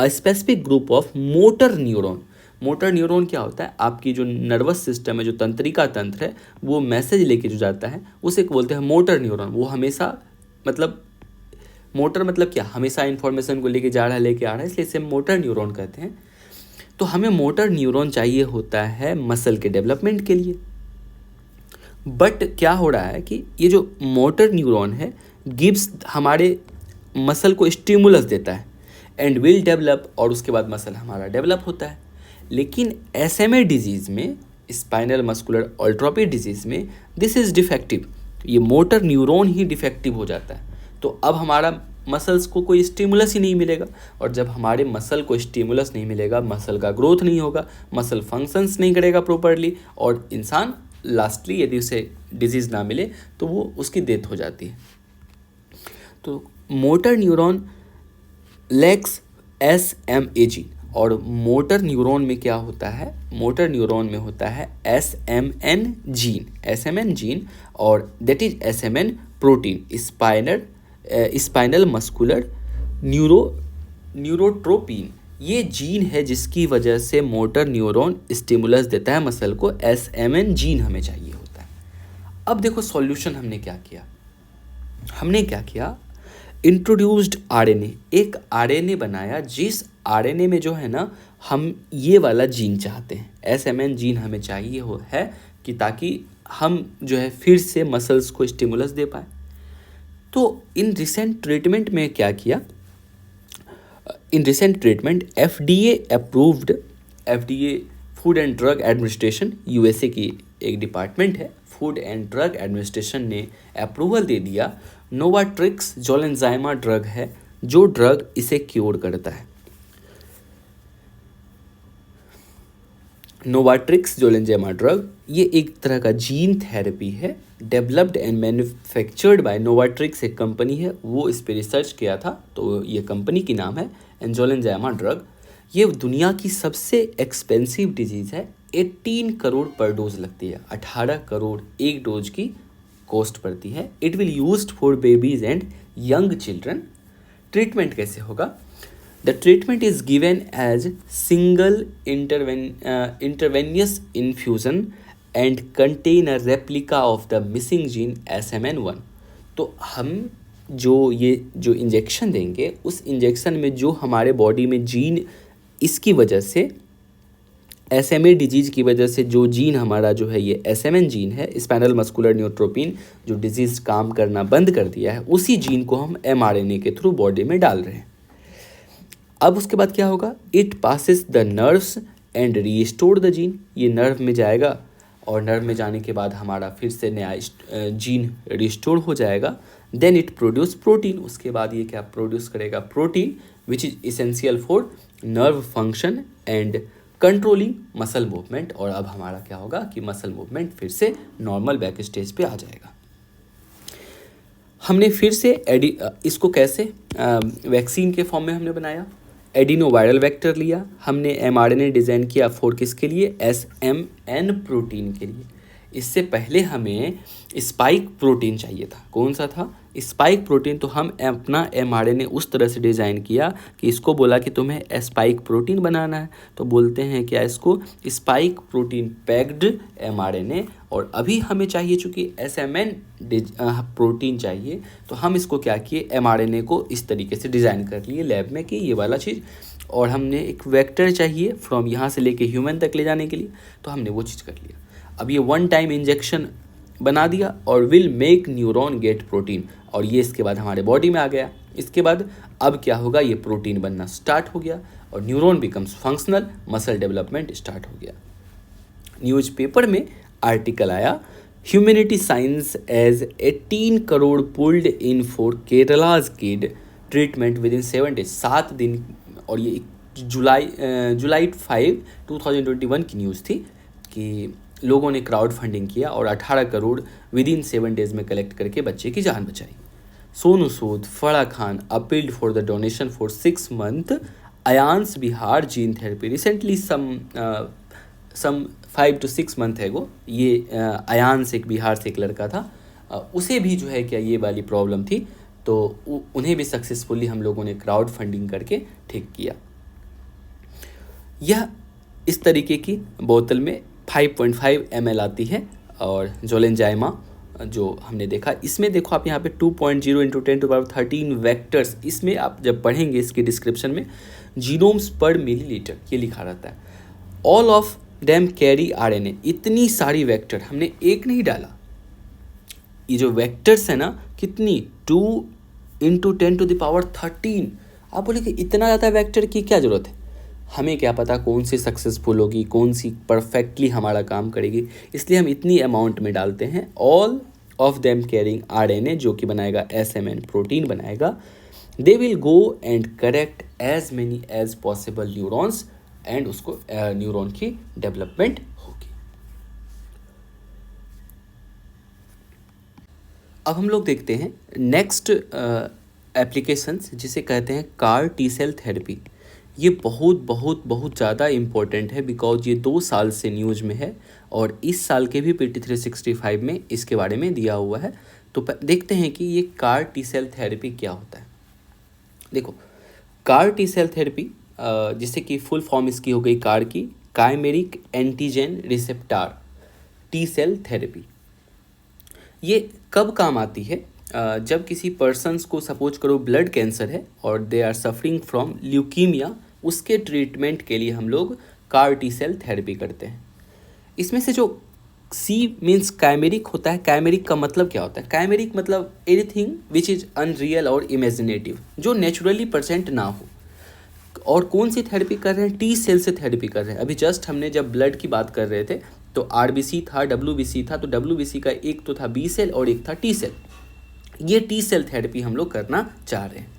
specific group of motor neuron. Motor neuron क्या होता है, आपकी जो नर्वस सिस्टम है, जो तंत्रिका तंत्र है, वो मैसेज लेके जो जाता है उसे बोलते हैं मोटर न्यूरॉन। वो हमेशा मतलब मोटर मतलब क्या, हमेशा इन्फॉर्मेशन को लेके जा रहा है, लेके आ रहा है, इसलिए इसे मोटर न्यूरॉन कहते हैं। तो हमें मोटर न्यूरॉन चाहिए होता है मसल के डेवलपमेंट के लिए। बट क्या हो रहा है कि ये जो मोटर न्यूरॉन है गिव्स हमारे मसल को स्टिमुलस देता है एंड विल डेवलप, और उसके बाद मसल हमारा डेवलप होता है। लेकिन SMA डिजीज़ में, स्पाइनल मस्कुलर एट्रोफी डिजीज़ में, दिस इज़ डिफेक्टिव। ये मोटर न्यूरॉन ही डिफेक्टिव हो जाता है। तो अब हमारा मसल्स को कोई स्टिमुलस ही नहीं मिलेगा, और जब हमारे मसल को स्टिमुलस नहीं मिलेगा, मसल का ग्रोथ नहीं होगा, मसल फंक्शंस नहीं करेगा प्रॉपरली, और इंसान लास्टली यदि उसे डिजीज़ ना मिले तो वो उसकी डेथ हो जाती है। तो motor neuron lakhs SMA gene, और मोटर न्यूरॉन में क्या होता है, मोटर न्यूरॉन में होता है SMN जीन, और that is SMN protein, spinal muscular neurotrophin. ये जीन है जिसकी वजह से मोटर न्यूरॉन स्टिमुलस देता है मसल को, SMN जीन हमें चाहिए होता है। अब देखो सॉल्यूशन हमने क्या किया, इंट्रोड्यूस्ड RNA, एक RNA बनाया, जिस RNA में जो है ना हम ये वाला जीन चाहते हैं, SMN जीन हमें चाहिए है कि ताकि हम जो है फिर से मसल्स को स्टिमुलस दे पाए। तो इन रिसेंट ट्रीटमेंट में क्या किया, in recent treatment FDA food and drug administration, USA की एक डिपार्टमेंट है, फूड एंड ड्रग एडमिनिस्ट्रेशन ने अप्रूवल दे दिया। नोवाट्रिक्स जोलेंजाइमा ड्रग है, जो ड्रग इसे क्योर करता है। नोवाट्रिक्स जोलेंजाइमा ड्रग ये एक तरह का जीन थेरेपी है, डेवलप्ड एंड मैन्युफैक्चर्ड बाय नोवाट्रिक्स, एक कंपनी है, वो इस पर रिसर्च किया था, तो ये कंपनी की नाम है जोलेंजाइमा ड्रग। ये दुनिया की सबसे एक्सपेंसिव डिजीज़ है, 18 करोड़ पर डोज लगती है, 18 करोड़ एक डोज की कॉस्ट पड़ती है। It will used for babies and young children. Treatment कैसे होगा, the treatment is given as single intravenous infusion and contain a replica of the missing gene SMN1। तो हम जो इंजेक्शन देंगे, उस इंजेक्शन में जो हमारे बॉडी में जीन, इसकी वजह से SMA डिजीज़ की वजह से जो जीन हमारा जो है ये SMN जीन है, स्पाइनल मस्कुलर न्यूरोट्रोपिन, जो डिजीज़ काम करना बंद कर दिया है, उसी जीन को हम mRNA के थ्रू बॉडी में डाल रहे हैं। अब उसके बाद क्या होगा, it passes the nerves and restore the gene, ये नर्व में जाएगा, और नर्व में जाने के बाद हमारा फिर से नया जीन रिस्टोर हो जाएगा। देन इट प्रोड्यूस प्रोटीन, उसके बाद ये क्या प्रोड्यूस करेगा, protein which is essential for nerve function and controlling muscle movement. और अब हमारा क्या होगा कि मसल मूवमेंट फिर से नॉर्मल बैक स्टेज पे आ जाएगा। हमने फिर से इसको कैसे वैक्सीन के फॉर्म में हमने बनाया, एडिनो वायरल वेक्टर लिया, हमने mRNA डिज़ाइन किया फॉर किसके लिए, SMN प्रोटीन के लिए। इससे पहले हमें स्पाइक प्रोटीन चाहिए था। कौन सा था? Spike protein. तो हम अपना mRNA उस तरह से डिज़ाइन किया कि इसको बोला कि तुम्हें स्पाइक प्रोटीन बनाना है, तो बोलते हैं क्या इसको? Spike protein packed mRNA। और अभी हमें चाहिए चूँकि SMN प्रोटीन चाहिए, तो हम इसको क्या किए, mRNA को इस तरीके से डिज़ाइन कर लिए लैब में कि ये वाला चीज़, और हमने एक वेक्टर चाहिए फ्रॉम यहाँ से लेके ह्यूमन तक ले जाने के लिए, तो हमने वो चीज़ कर लिया। अब ये वन टाइम इंजेक्शन बना दिया और will make neuron get protein, और ये इसके बाद हमारे बॉडी में आ गया। इसके बाद अब क्या होगा, ये प्रोटीन बनना स्टार्ट हो गया और neuron becomes functional, muscle development start हो गया। न्यूज़पेपर में आर्टिकल आया, humanity science as 18 crore pulled in for Kerala's kid treatment within 7 days, 7 दिन। और ये जुलाई 5, 2021 की न्यूज़ थी कि लोगों ने क्राउड फंडिंग किया और 18 करोड़ विद इन 7 days में कलेक्ट करके बच्चे की जान बचाई। Sonu Sood, Farah Khan appealed for the donation for 6 month Ayansh Bihar gene therapy. Recently some 5 to 6 month है वो, ये अयांस एक बिहार से एक लड़का था, उसे भी जो है क्या ये वाली प्रॉब्लम थी, तो उन्हें भी सक्सेसफुली हम लोगों ने क्राउड फंडिंग करके ठीक किया। यह इस तरीके की बोतल में 5.5 ml आती है, और जोलेंजाइमा जो हमने देखा, इसमें देखो आप यहाँ पे 2.0 × 10⁻13 वेक्टर्स, इसमें आप जब पढ़ेंगे इसकी डिस्क्रिप्शन में जीनोम्स पर मिलीलीटर ये लिखा रहता है। All of them carry RNA, इतनी सारी वेक्टर, हमने एक नहीं डाला, ये जो वेक्टर्स है ना कितनी, 2 × 10⁻13। आप बोले कि इतना ज़्यादा वेक्टर की क्या ज़रूरत है? हमें क्या पता कौन सी सक्सेसफुल होगी, कौन सी परफेक्टली हमारा काम करेगी, इसलिए हम इतनी अमाउंट में डालते हैं। All of them carrying RNA, जो कि बनाएगा SMN प्रोटीन बनाएगा। They will go and correct as many as possible neurons, and उसको न्यूरॉन की डेवलपमेंट होगी। अब हम लोग देखते हैं नेक्स्ट एप्लीकेशंस, जिसे कहते हैं CAR T-cell थेरेपी। ये बहुत ज़्यादा इम्पोर्टेंट है, बिकॉज ये 2 साल से न्यूज़ में है, और इस साल के भी PT 365 में इसके बारे में दिया हुआ है। तो देखते हैं कि ये CAR T-cell थेरेपी क्या होता है। देखो, CAR T-cell थेरेपी, जिससे कि फुल फॉर्म इसकी हो गई CAR की, chimeric antigen receptor T-cell therapy. ये कब काम आती है? जब किसी पर्सन्स को सपोज करो ब्लड कैंसर है और they are suffering from leukaemia, उसके ट्रीटमेंट के लिए हम लोग CAR T-cell थेरेपी करते हैं। इसमें से जो C मीन्स काइमेरिक होता है, काइमेरिक का मतलब क्या होता है? काइमेरिक मतलब एनीथिंग विच इज़ अनरियल और इमेजिनेटिव, जो नेचुरली प्रेजेंट ना हो। और कौन सी थेरेपी कर रहे हैं? T-cell से थेरेपी कर रहे हैं। अभी जस्ट हमने जब ब्लड की बात कर रहे थे तो RBC था, WBC था, तो WBC का एक तो था B सेल और एक था T-cell। ये T-cell थेरेपी हम लोग करना चाह रहे हैं।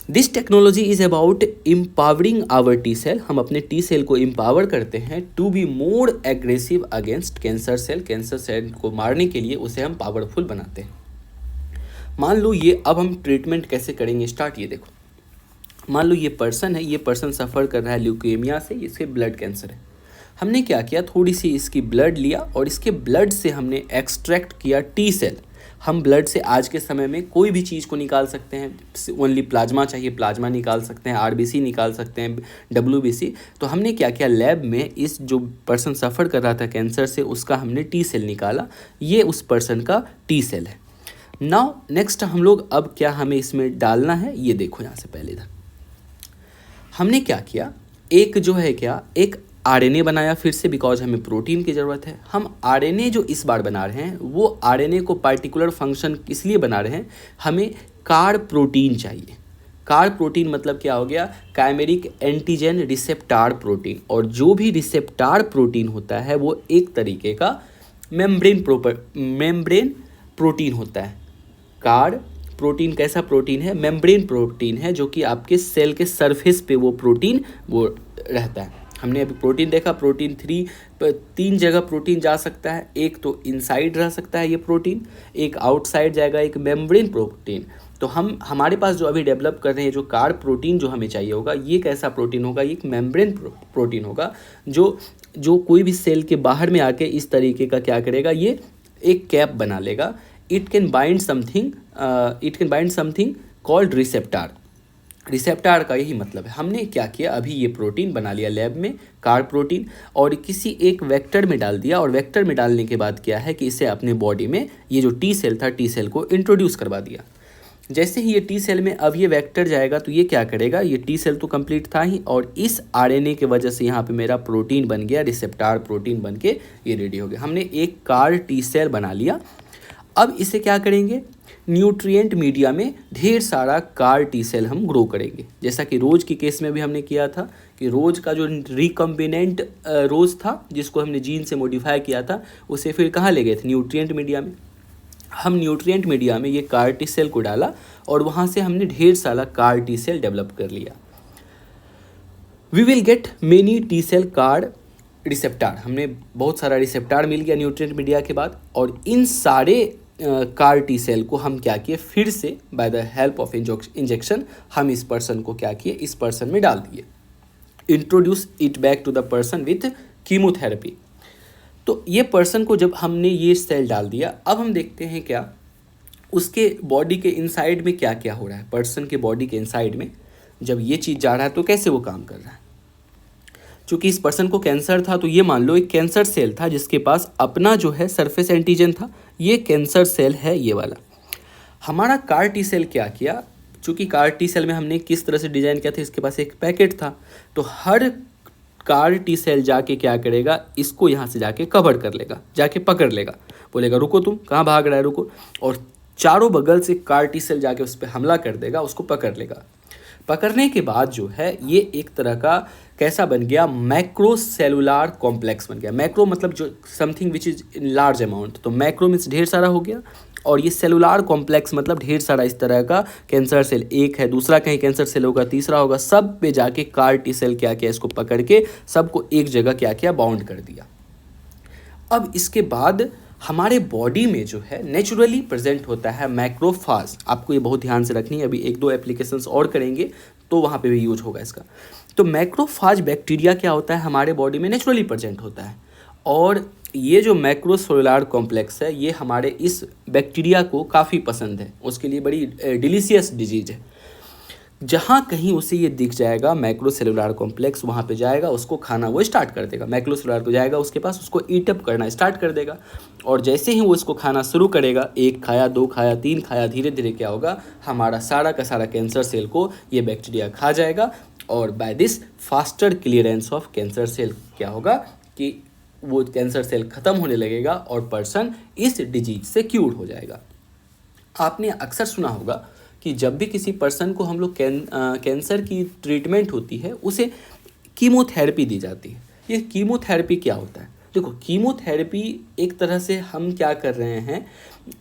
This technology is about empowering our T-cell, हम अपने T-cell को एम्पावर करते हैं to be more aggressive against cancer cell. Cancer cell को मारने के लिए उसे हम पावरफुल बनाते हैं। मान लो ये, अब हम ट्रीटमेंट कैसे करेंगे स्टार्ट, ये देखो। मान लो ये पर्सन है, ये पर्सन सफ़र कर रहा है ल्यूकेमिया से, इसके ब्लड कैंसर है। हमने क्या किया, थोड़ी सी इसकी ब्लड लिया और इसके ब्लड से हमने एक्सट्रैक्ट किया T-cell। हम ब्लड से आज के समय में कोई भी चीज़ को निकाल सकते हैं, ओनली प्लाज्मा चाहिए प्लाज्मा निकाल सकते हैं, RBC निकाल सकते हैं, WBC। तो हमने क्या किया, लैब में इस जो पर्सन सफ़र कर रहा था कैंसर से, उसका हमने T-cell निकाला। ये उस पर्सन का T-cell है। नाउ नेक्स्ट हम लोग, अब क्या हमें इसमें डालना है, ये देखो यहाँ से पहले इधर हमने क्या किया, एक जो है क्या, एक RNA बनाया फिर से, बिकॉज हमें प्रोटीन की ज़रूरत है। हम RNA जो इस बार बना रहे हैं वो RNA को पार्टिकुलर फंक्शन इसलिए बना रहे हैं, हमें CAR प्रोटीन चाहिए। CAR प्रोटीन मतलब क्या हो गया, काइमेरिक एंटीजन रिसेप्टर प्रोटीन। और जो भी रिसेप्टर प्रोटीन होता है वो एक तरीके का मेम्ब्रेन प्रोटीन होता है। CAR प्रोटीन कैसा प्रोटीन है, मेम्ब्रेन प्रोटीन है, जो कि आपके सेल के सरफेस पे वो प्रोटीन वो रहता है। हमने अभी प्रोटीन देखा, प्रोटीन 3 जगह प्रोटीन जा सकता है। एक तो इनसाइड रह सकता है ये प्रोटीन, एक आउटसाइड जाएगा, एक मेम्ब्रेन प्रोटीन। तो हमारे पास जो अभी डेवलप कर रहे हैं, जो CAR प्रोटीन जो हमें चाहिए होगा, ये कैसा प्रोटीन होगा, ये एक मेम्ब्रेन प्रोटीन होगा, जो जो कोई भी सेल के बाहर में आके इस तरीके का क्या करेगा, ये एक कैप बना लेगा. It can bind something called receptor. Receptor का यही मतलब है. हमने क्या किया, अभी ये प्रोटीन बना लिया लैब में, कार प्रोटीन, और किसी एक वेक्टर में डाल दिया, और वेक्टर में डालने के बाद क्या है कि इसे अपने बॉडी में ये जो टी सेल था, टी सेल को इंट्रोड्यूस करवा दिया. जैसे ही ये टी सेल में अब ये वेक्टर जाएगा तो ये क्या करेगा, ये टी सेल तो कंप्लीट था ही, और इस आरएनए के वजह से यहाँ पे मेरा प्रोटीन बन गया, रिसेप्टार प्रोटीन बन के ये रेडी हो गया. हमने एक कार टी सेल बना लिया. अब इसे क्या करेंगे, न्यूट्रिएंट मीडिया में ढेर सारा कार टी सेल हम ग्रो करेंगे. जैसा कि रोज के केस में भी हमने किया था कि रोज का जो रिकम्बिनेंट रोज था, जिसको हमने जीन से मॉडिफाई किया था, उसे फिर कहाँ ले गए थे, न्यूट्रिएंट मीडिया में. हम न्यूट्रिएंट मीडिया में ये कार टी सेल को डाला, और वहाँ से हमने ढेर सारा कार टी सेल डेवलप कर लिया. We will get many T cell CAR receptor. हमने बहुत सारा रिसेप्टार मिल गया न्यूट्रिएंट मीडिया के बाद, और इन सारे कार टी सेल को हम क्या किए, फिर से by the help of injection हम इस पर्सन को क्या किए, इस पर्सन में डाल दिए. Introduce it back to the person with chemotherapy. तो ये पर्सन को जब हमने ये सेल डाल दिया, अब हम देखते हैं क्या उसके बॉडी के इनसाइड में क्या क्या हो रहा है. पर्सन के बॉडी के इनसाइड में जब ये चीज़ जा रहा है तो कैसे वो काम कर रहा है. चूँकि इस पर्सन को कैंसर था, तो ये मान लो एक कैंसर सेल था जिसके पास अपना जो है सरफेस एंटीजन था. ये कैंसर सेल है ये वाला. हमारा कार टी सेल क्या किया, चूँकि कार टी सेल में हमने किस तरह से डिज़ाइन किया था, इसके पास एक पैकेट था, तो हर कार टी सेल जाके क्या करेगा, इसको यहाँ से जाके कवर कर लेगा, जाके पकड़ लेगा, बोलेगा रुको तुम कहाँ भाग रहा है, रुको, और चारों बगल से कार टी सेल जाके उस पर हमला कर देगा, उसको पकड़ लेगा. पकड़ने के बाद जो है ये एक तरह का कैसा बन गया, मैक्रो सेलुलार कॉम्प्लेक्स बन गया. मैक्रो मतलब जो something which is in large amount, तो मैक्रो मीन्स ढेर सारा हो गया, और ये सेलुलार कॉम्प्लेक्स मतलब ढेर सारा इस तरह का कैंसर सेल. एक है, दूसरा कहीं कैंसर सेल होगा, तीसरा होगा, सब पे जाके कार टी सेल क्या किया, इसको पकड़ के सबको एक जगह क्या किया, बाउंड कर दिया. अब इसके बाद हमारे बॉडी में जो है नेचुरली प्रेजेंट होता है मैक्रोफाज. आपको ये बहुत ध्यान से रखनी है, अभी एक दो एप्लीकेशंस और करेंगे तो वहाँ पे भी यूज होगा इसका. तो मैक्रोफाज बैक्टीरिया क्या होता है, हमारे बॉडी में नेचुरली प्रेजेंट होता है, और ये जो मैक्रोसेलुलर कॉम्प्लेक्स है ये हमारे इस बैक्टीरिया को काफ़ी पसंद है, उसके लिए बड़ी डिलीशियस डिजीज है. जहाँ कहीं उसे ये दिख जाएगा मैक्रोसेलुलर कॉम्प्लेक्स, वहाँ पे जाएगा, उसको खाना वो स्टार्ट कर देगा. मैक्रोसेलुलर को जाएगा उसके पास, उसको ईट अप करना स्टार्ट कर देगा, और जैसे ही वो इसको खाना शुरू करेगा, एक खाया, दो खाया, तीन खाया, धीरे धीरे क्या होगा, हमारा सारा का सारा कैंसर सेल को ये बैक्टीरिया खा जाएगा. और by this faster clearance of cancer cell क्या होगा कि वो कैंसर सेल ख़त्म होने लगेगा और पर्सन इस डिजीज से क्यूर हो जाएगा. आपने अक्सर सुना होगा कि जब भी किसी पर्सन को हम लोग कैंसर की ट्रीटमेंट होती है, उसे कीमोथेरेपी दी जाती है. ये कीमोथेरेपी क्या होता है, देखो कीमोथेरेपी एक तरह से हम क्या कर रहे हैं,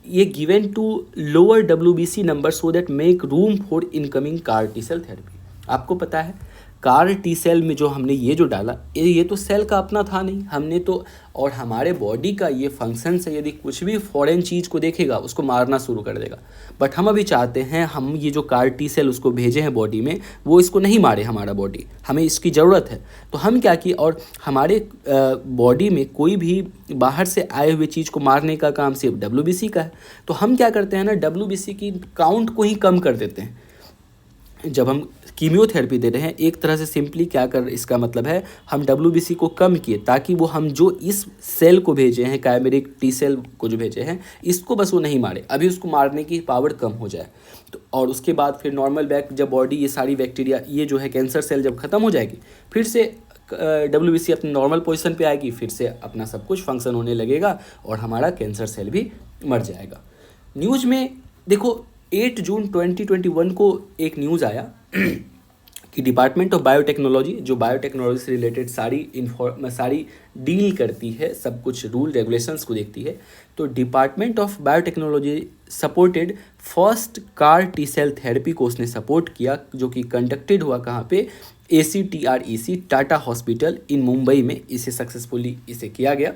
ये given to lower WBC number so that make room for incoming CAR T cell therapy. आपको पता है कार टी सेल में जो हमने ये जो डाला, ये तो सेल का अपना था नहीं, हमने तो, और हमारे बॉडी का ये फंक्शन है, यदि कुछ भी फॉरेन चीज़ को देखेगा उसको मारना शुरू कर देगा. बट हम अभी चाहते हैं हम ये जो कार टी सेल उसको भेजे हैं बॉडी में, वो इसको नहीं मारे हमारा बॉडी, हमें इसकी ज़रूरत है. तो हम क्या किए, और हमारे बॉडी में कोई भी बाहर से आए हुए चीज़ को मारने का काम सिर्फ WBC का है. तो हम क्या करते हैं ना, WBC की काउंट को ही कम कर देते हैं. जब हम कीमियोथेरेपी दे रहे हैं, एक तरह से सिंपली क्या कर, इसका मतलब है हम WBC को कम किए, ताकि वो हम जो इस सेल को भेजे हैं, काइमेरिक टी सेल को जो भेजे हैं, इसको बस वो नहीं मारे, अभी उसको मारने की पावर कम हो जाए. तो और उसके बाद फिर नॉर्मल जब बॉडी ये सारी बैक्टीरिया, ये जो है कैंसर सेल जब ख़त्म हो जाएगी, फिर से WBC अपने नॉर्मल पोजीशन पे आएगी, फिर से अपना सब कुछ फंक्शन होने लगेगा, और हमारा कैंसर सेल भी मर जाएगा. न्यूज़ में देखो 8 जून 2021 को एक न्यूज़ आया कि डिपार्टमेंट ऑफ बायोटेक्नोलॉजी, जो बायोटेक्नोलॉजी से रिलेटेड सारी डील करती है, सब कुछ रूल रेगुलेशंस को देखती है, तो department of biotechnology supported first CAR T cell therapy को उसने सपोर्ट किया, जो कि कंडक्टेड हुआ कहाँ पे, ACTREC Tata hospital in Mumbai में. इसे सक्सेसफुली इसे किया गया,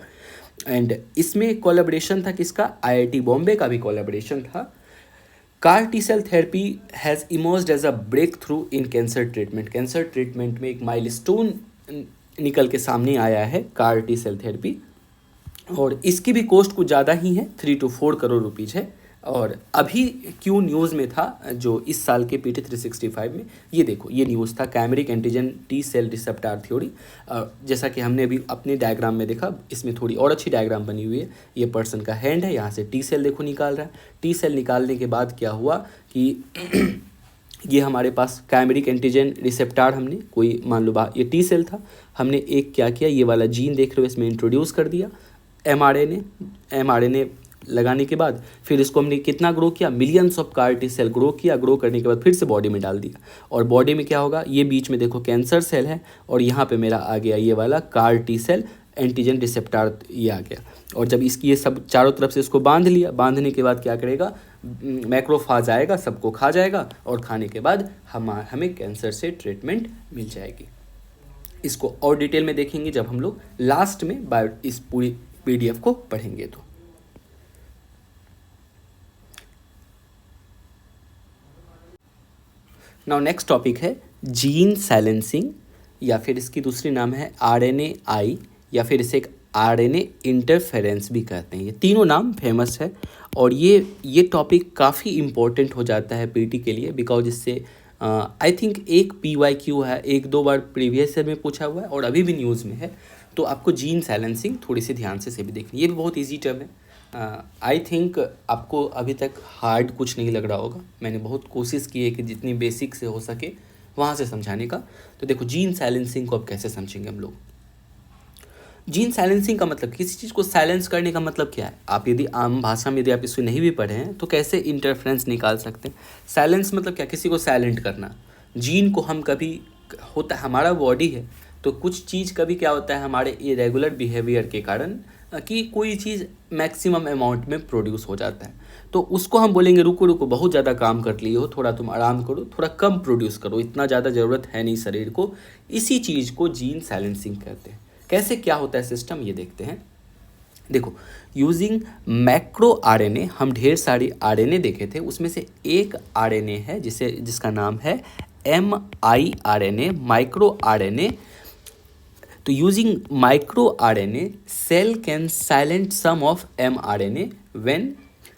एंड इसमें कोलैबोरेशन था किसका, IIT बॉम्बे का भी कोलैबोरेशन था. CAR T cell therapy has emerged as a breakthrough in cancer treatment. Cancer treatment में एक माइलस्टोन निकल के सामने आया है कार टी सेल थेरेपी, और इसकी भी कॉस्ट कुछ ज़्यादा ही है, 3 to 4 करोड़ रुपीज़ है। और अभी क्यों न्यूज़ में था जो इस साल के PT 365 में, ये देखो ये न्यूज़ था chimeric antigen T cell receptor theory. जैसा कि हमने अभी अपने डायग्राम में देखा, इसमें थोड़ी और अच्छी डायग्राम बनी हुई है। ये पर्सन का हैंड है, यहाँ से टी सेल देखो निकाल रहा है। टी सेल निकालने के बाद क्या हुआ कि ये हमारे पास कैमरिक एंटीजन रिसेप्टर हमने कोई मान लो ये टी सेल था, हमने एक क्या किया, ये वाला जीन देख रहे हो इसमें इंट्रोड्यूस कर दिया mRNA लगाने के बाद फिर इसको हमने कितना ग्रो किया, millions of CAR T cell grow किया। ग्रो करने के बाद फिर से बॉडी में डाल दिया, और बॉडी में क्या होगा, ये बीच में देखो कैंसर सेल है, और यहाँ पे मेरा आ गया ये वाला CAR T cell antigen receptor, ये आ गया। और जब इसकी ये सब चारों तरफ से इसको बांध लिया, बांधने के बाद क्या करेगा, मैक्रोफाज आएगा, सबको खा जाएगा, और खाने के बाद हमें कैंसर से ट्रीटमेंट मिल जाएगी। इसको और डिटेल में देखेंगे जब हम लोग लास्ट में इस पूरी PDF को पढ़ेंगे। तो नाउ नेक्स्ट टॉपिक है जीन साइलेंसिंग, या फिर इसकी दूसरी नाम है RNAi, या फिर इसे एक RNA इंटरफेरेंस भी कहते हैं। ये तीनों नाम फेमस है, और ये टॉपिक काफ़ी इम्पोर्टेंट हो जाता है PT के लिए, बिकॉज इससे आई थिंक एक PYQ है, 1-2 बार प्रीवियस ईयर में पूछा हुआ है, और अभी भी न्यूज़ में है। तो आपको जीन साइलेंसिंग थोड़ी सी ध्यान से भी देखनी, ये भी बहुत ईजी टर्म है। आई थिंक आपको अभी तक हार्ड कुछ नहीं लग रहा होगा, मैंने बहुत कोशिश की है कि जितनी बेसिक से हो सके वहाँ से समझाने का। तो देखो जीन साइलेंसिंग को अब कैसे समझेंगे हम लोग। जीन साइलेंसिंग का मतलब, किसी चीज़ को साइलेंस करने का मतलब क्या है, आप यदि आम भाषा में यदि आप इसको नहीं भी पढ़े हैं तो कैसे इंटरफ्रेंस निकाल सकते हैं। साइलेंस मतलब क्या, किसी को साइलेंट करना। जीन को हम कभी होता है, हमारा बॉडी है तो कुछ चीज़ कभी क्या होता है हमारे इरेगुलर बिहेवियर के कारण कि कोई चीज़ मैक्सिमम अमाउंट में प्रोड्यूस हो जाता है, तो उसको हम बोलेंगे रुको रुको, बहुत ज़्यादा काम कर लिए हो, थोड़ा तुम आराम करो, थोड़ा कम प्रोड्यूस करो, इतना ज़्यादा ज़रूरत है नहीं शरीर को। इसी चीज़ को जीन साइलेंसिंग कहते हैं। कैसे क्या होता है सिस्टम, ये देखते हैं। देखो यूजिंग मैक्रो RNA, हम ढेर सारी RNA देखे थे, उसमें से एक RNA है जिसका नाम है miRNA, माइक्रो RNA। तो using micro RNA cell can silent some of mRNA when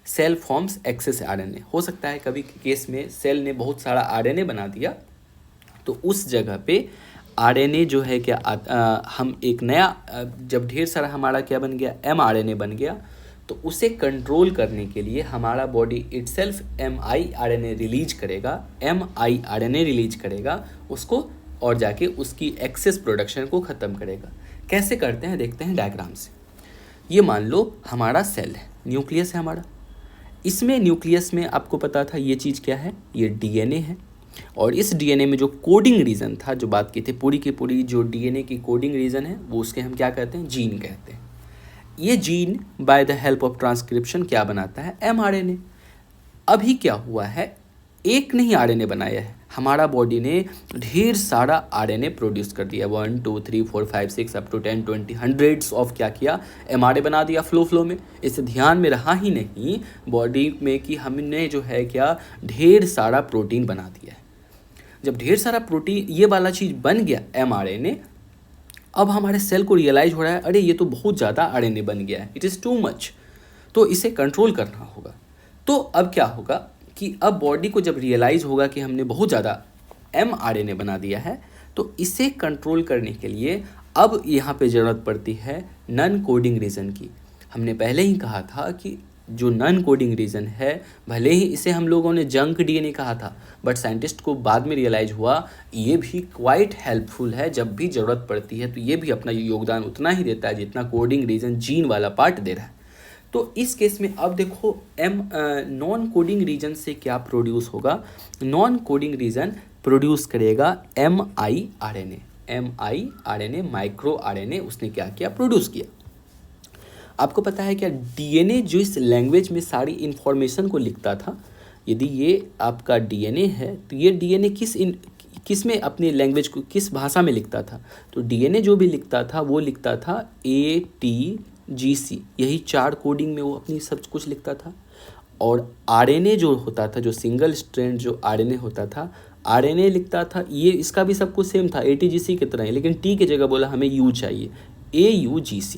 cell forms excess RNA। हो सकता है कभी केस में सेल ने बहुत सारा RNA बना दिया, तो उस जगह पे RNA जो है क्या हम एक नया जब ढेर सारा हमारा क्या बन गया, mRNA बन गया, तो उसे कंट्रोल करने के लिए हमारा बॉडी इटसेल्फ miRNA रिलीज करेगा, miRNA रिलीज करेगा उसको, और जाके उसकी एक्सेस प्रोडक्शन को ख़त्म करेगा। कैसे करते हैं देखते हैं डायग्राम से। ये मान लो हमारा सेल है, न्यूक्लियस है हमारा, इसमें न्यूक्लियस में आपको पता था ये चीज़ क्या है, ये DNA है, और इस DNA में जो कोडिंग रीजन था, जो बात की थी पूरी की पूरी जो DNA की कोडिंग रीजन है, वो उसके हम क्या कहते हैं, जीन कहते हैं। ये gene by the help of transcription क्या बनाता है, mRNA। अभी क्या हुआ है, एक नहीं RNA बनाया है, हमारा बॉडी ने ढेर सारा RNA प्रोड्यूस कर दिया, 1 2 3 4 5 6 अप टू 10 20 हंड्रेड्स ऑफ क्या किया, mRNA बना दिया फ्लो में। इसे ध्यान में रहा ही नहीं बॉडी में कि हमने जो है क्या ढेर सारा प्रोटीन बना दिया है। जब ढेर सारा प्रोटीन ये वाला चीज़ बन गया mRNA, अब हमारे सेल को रियलाइज हो रहा है अरे ये तो बहुत ज़्यादा RNA बन गया है, इट इज़ टू मच, तो इसे कंट्रोल करना होगा। तो अब क्या होगा कि अब बॉडी को जब रियलाइज़ होगा कि हमने बहुत ज़्यादा mRNA बना दिया है, तो इसे कंट्रोल करने के लिए अब यहाँ पे ज़रूरत पड़ती है नॉन कोडिंग रीजन की। हमने पहले ही कहा था कि जो नॉन कोडिंग रीजन है, भले ही इसे हम लोगों ने जंक DNA कहा था, बट साइंटिस्ट को बाद में रियलाइज हुआ ये भी क्वाइट हेल्पफुल है। जब भी ज़रूरत पड़ती है तो ये भी अपना योगदान उतना ही देता है जितना कोडिंग रीजन जीन वाला पार्ट दे रहा है। तो इस केस में अब देखो नॉन कोडिंग रीजन से क्या प्रोड्यूस होगा, नॉन कोडिंग रीजन प्रोड्यूस करेगा miRNA, माइक्रो RNA उसने क्या किया, प्रोड्यूस किया। आपको पता है क्या, DNA जो इस लैंग्वेज में सारी इन्फॉर्मेशन को लिखता था, यदि ये आपका DNA है तो ये DNA किस में अपनी लैंग्वेज को किस भाषा में लिखता था, तो DNA जो भी लिखता था वो लिखता था ATGC, यही 4 कोडिंग में वो अपनी सब कुछ लिखता था। और RNA जो होता था, जो सिंगल स्ट्रैंड जो RNA होता था, आरएनए लिखता था, ये इसका भी सब कुछ सेम था, एटीजीसी की तरह ही, लेकिन टी की जगह बोला हमें यू चाहिए, AUGC।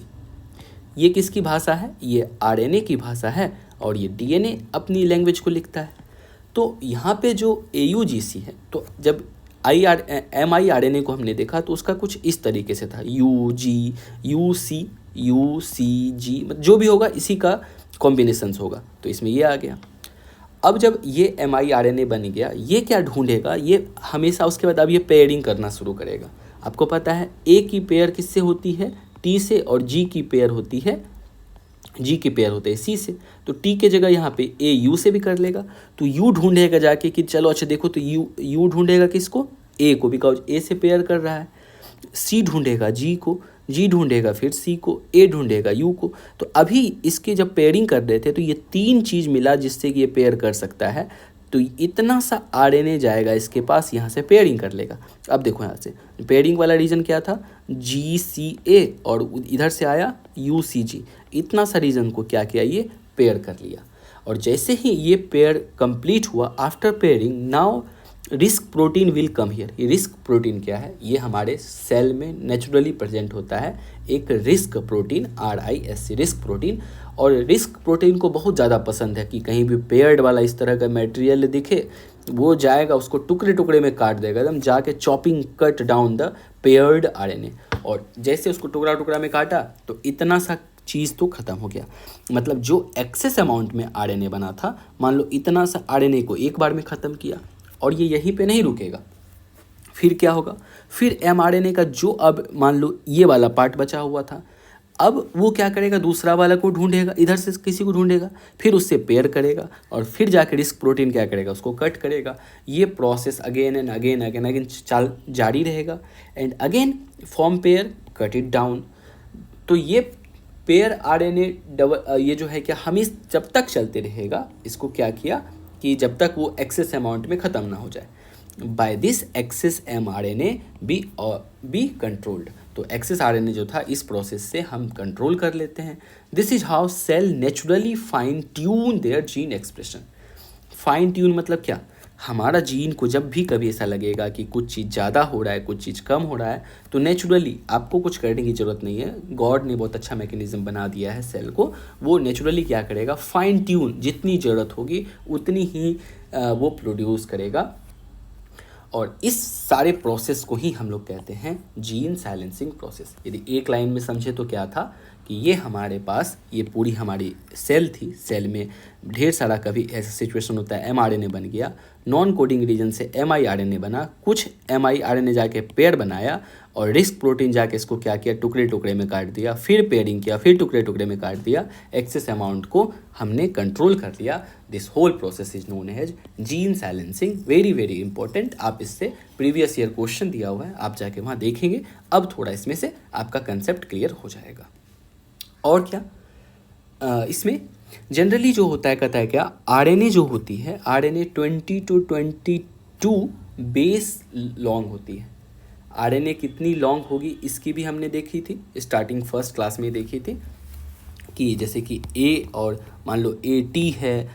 ये किसकी भाषा है? ये आरएनए की भाषा है, और ये डीएनए अपनी लैंग्वेज को लिखता है। तो यहाँ पे जो AUGC है, तो जब mRNA को हमने देखा तो उसका कुछ इस तरीके से था, UG, UC, UCG, जो भी होगा इसी का कॉम्बिनेशंस होगा, तो इसमें ये आ गया। अब जब ये mRNA बन गया, ये क्या ढूंढेगा, ये हमेशा उसके बाद अब ये पेयरिंग करना शुरू करेगा। आपको पता है A की पेयर किससे होती है? T से, और G की पेयर होती है C से। तो T के जगह यहाँ पे AU से भी कर लेगा, तो U ढूंढेगा जाके कि चलो अच्छा देखो, तो U ढूंढेगा किसको? A को, बिकॉज A से पेयर कर रहा है। C ढूंढेगा G को, G ढूंढेगा फिर C को, A ढूंढेगा U को। तो अभी इसके जब पेयरिंग कर रहे थे तो ये 3 चीज़ मिला जिससे कि ये पेयर कर सकता है। तो इतना सा आरएनए जाएगा इसके पास, यहाँ से पेयरिंग कर लेगा। अब देखो यहाँ से पेयरिंग वाला रीजन क्या था? GCA, और इधर से आया UCG। इतना सा रीजन को क्या किया? ये पेयर कर लिया। और जैसे ही ये पेयर कंप्लीट हुआ, after pairing now risk protein will come here. ये रिस्क प्रोटीन क्या है? ये हमारे सेल में नेचुरली प्रेजेंट होता है एक risk protein, RISC, risk protein. और रिस्क प्रोटीन को बहुत ज़्यादा पसंद है कि कहीं भी पेयर्ड वाला इस तरह का मटेरियल दिखे, वो जाएगा उसको टुकड़े टुकड़े में काट देगा, एकदम जाके chopping cut down the paired RNA। और जैसे उसको टुकड़ा टुकड़ा में काटा तो इतना सा चीज़ तो ख़त्म हो गया। मतलब जो एक्सेस अमाउंट में RNA बना था, मान लो इतना सा RNA को एक बार में ख़त्म किया, और ये यहीं पे नहीं रुकेगा। फिर क्या होगा? फिर mRNA का जो अब मान लो ये वाला पार्ट बचा हुआ था, अब वो क्या करेगा? दूसरा वाला को ढूंढेगा, इधर से किसी को ढूंढेगा, फिर उससे पेयर करेगा, और फिर जाकर रिस्क प्रोटीन क्या करेगा? उसको कट करेगा। ये प्रोसेस अगेन एंड अगेन चाल जारी रहेगा। And again form pair, cut it down. तो ये पेयर RNA डबल ये जो है क्या, हमें जब तक चलते रहेगा। इसको क्या किया कि जब तक वो एक्सेस अमाउंट में ख़त्म ना हो जाए। By this excess mRNA be controlled. तो एक्सेस RNA जो था, इस प्रोसेस से हम कंट्रोल कर लेते हैं। This is how cell naturally fine tune their gene expression. Fine tune मतलब क्या? हमारा जीन को जब भी कभी ऐसा लगेगा कि कुछ चीज़ ज़्यादा हो रहा है, कुछ चीज़ कम हो रहा है, तो नेचुरली आपको कुछ करने की ज़रूरत नहीं है। गॉड ने बहुत अच्छा मैकेनिज्म बना दिया है सेल को, वो नेचुरली क्या करेगा? फाइन ट्यून, जितनी ज़रूरत होगी उतनी ही वो प्रोड्यूस करेगा। और इस सारे प्रोसेस को ही हम लोग कहते हैं जीन साइलेंसिंग प्रोसेस। यदि एक लाइन में समझे तो क्या था कि ये हमारे पास ये पूरी हमारी सेल थी, सेल में ढेर सारा कभी ऐसा सिचुएशन होता है mRNA बन गया, नॉन कोडिंग रीजन से miRNA बना, कुछ miRNA जाके पेयर बनाया, और रिस्क प्रोटीन जाके इसको क्या किया? टुकड़े टुकड़े में काट दिया, फिर पेयरिंग किया, फिर टुकड़े टुकड़े में काट दिया, एक्सेस अमाउंट को हमने कंट्रोल कर लिया। This whole process is known as gene silencing. Very very important. आप इससे प्रीवियस ईयर क्वेश्चन दिया हुआ है, आप जाके वहाँ देखेंगे। अब थोड़ा इसमें से आपका कंसेप्ट क्लियर हो जाएगा। और क्या इसमें जनरली जो होता है, कहता है क्या, RNA जो होती है, RNA 20 to 22 बेस लॉन्ग होती है। RNA कितनी लॉन्ग होगी इसकी भी हमने देखी थी, स्टार्टिंग फर्स्ट क्लास में देखी थी, कि जैसे कि A और मान लो AT है,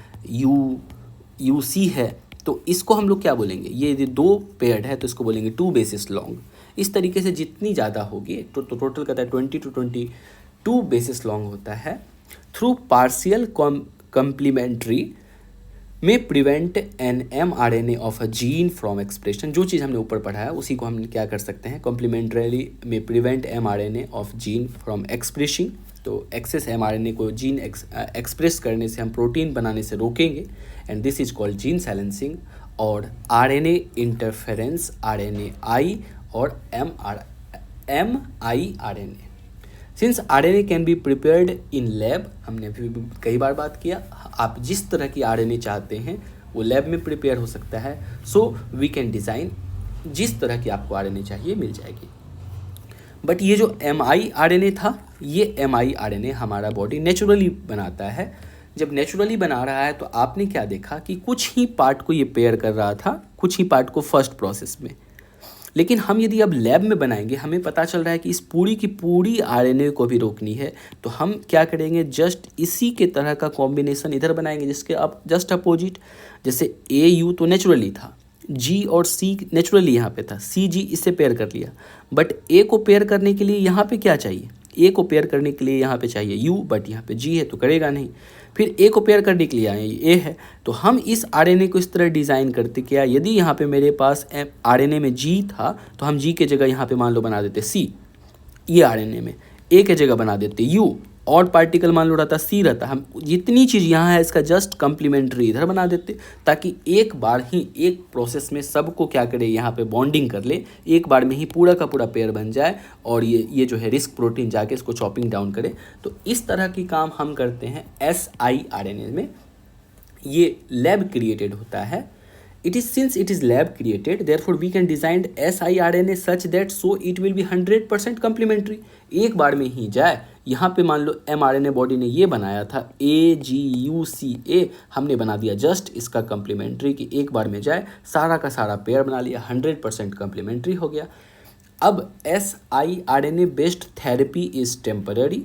UC है, तो इसको हम लोग क्या बोलेंगे? ये 2 पेयर्ड है तो इसको बोलेंगे 2 बेसिस लॉन्ग। इस तरीके से जितनी ज़्यादा होगी तो टोटल कहता है 20 to 22 बेसिस लॉन्ग होता है। थ्रू पार्शियल कम्प्लीमेंट्री में prevent an mRNA of a gene from expression. जो चीज़ हमने ऊपर पढ़ा है उसी को हम क्या कर सकते हैं? कॉम्प्लीमेंट्रीली में prevent mRNA of gene from expressing. तो एक्सेस mRNA को जीन एक्सप्रेस करने से, हम प्रोटीन बनाने से रोकेंगे, and this is called gene silencing. और RNA इंटरफेरेंस, RNAi और miRNA। Since RNA can be prepared in lab, हमने अभी भी कई बार बात किया, आप जिस तरह की RNA चाहते हैं वो लैब में प्रिपेयर हो सकता है। सो वी कैन डिज़ाइन, जिस तरह की आपको RNA चाहिए मिल जाएगी। बट ये जो miRNA था, ये miRNA हमारा बॉडी नेचुरली बनाता है। जब नेचुरली बना रहा है तो आपने क्या देखा कि कुछ ही पार्ट को ये पेयर कर रहा था, कुछ ही पार्ट को फर्स्ट प्रोसेस में। लेकिन हम यदि अब लैब में बनाएंगे, हमें पता चल रहा है कि इस पूरी की पूरी RNA को भी रोकनी है, तो हम क्या करेंगे? जस्ट इसी के तरह का कॉम्बिनेशन इधर बनाएंगे, जिसके अब जस्ट अपोजिट। जैसे AU तो नेचुरली था, जी और सी नेचुरली यहाँ पे था, सी जी इससे पेयर कर लिया, बट ए को पेयर करने के लिए यहाँ पे क्या चाहिए, ए को पेयर करने के लिए यहाँ पे चाहिए यू, बट यहाँ पे जी है तो करेगा नहीं। फिर ए को पेयर करने के लिए आए ए है, तो हम इस आरएनए को इस तरह डिज़ाइन करते क्या, यदि यहाँ पे मेरे पास आरएनए में जी था तो हम जी के जगह यहाँ पे मान लो बना देते सी, ये आरएनए में ए के जगह बना देते यू, और पार्टिकल मान लो रहता सी रहता, हम जितनी चीज़ यहाँ है इसका जस्ट कम्प्लीमेंट्री इधर बना देते, ताकि एक बार ही एक प्रोसेस में सबको क्या करे, यहाँ पे बॉन्डिंग कर ले, एक बार में ही पूरा का पूरा पेयर बन जाए, और ये जो है रिस्क प्रोटीन जाके इसको चॉपिंग डाउन करे। तो इस तरह की काम हम करते हैं siRNA में। ये लैब क्रिएटेड होता है। Since it is lab created, therefore we can design siRNA such that so it will be 100% complementary। एक बार में ही जाए, यहाँ पे मान लो mRNA बॉडी ने ये बनाया था AGUCA, हमने बना दिया जस्ट इसका कम्प्लीमेंट्री कि एक बार में जाए, सारा का सारा पेयर बना लिया, 100% कम्प्लीमेंट्री हो गया। अब siRNA based therapy is temporary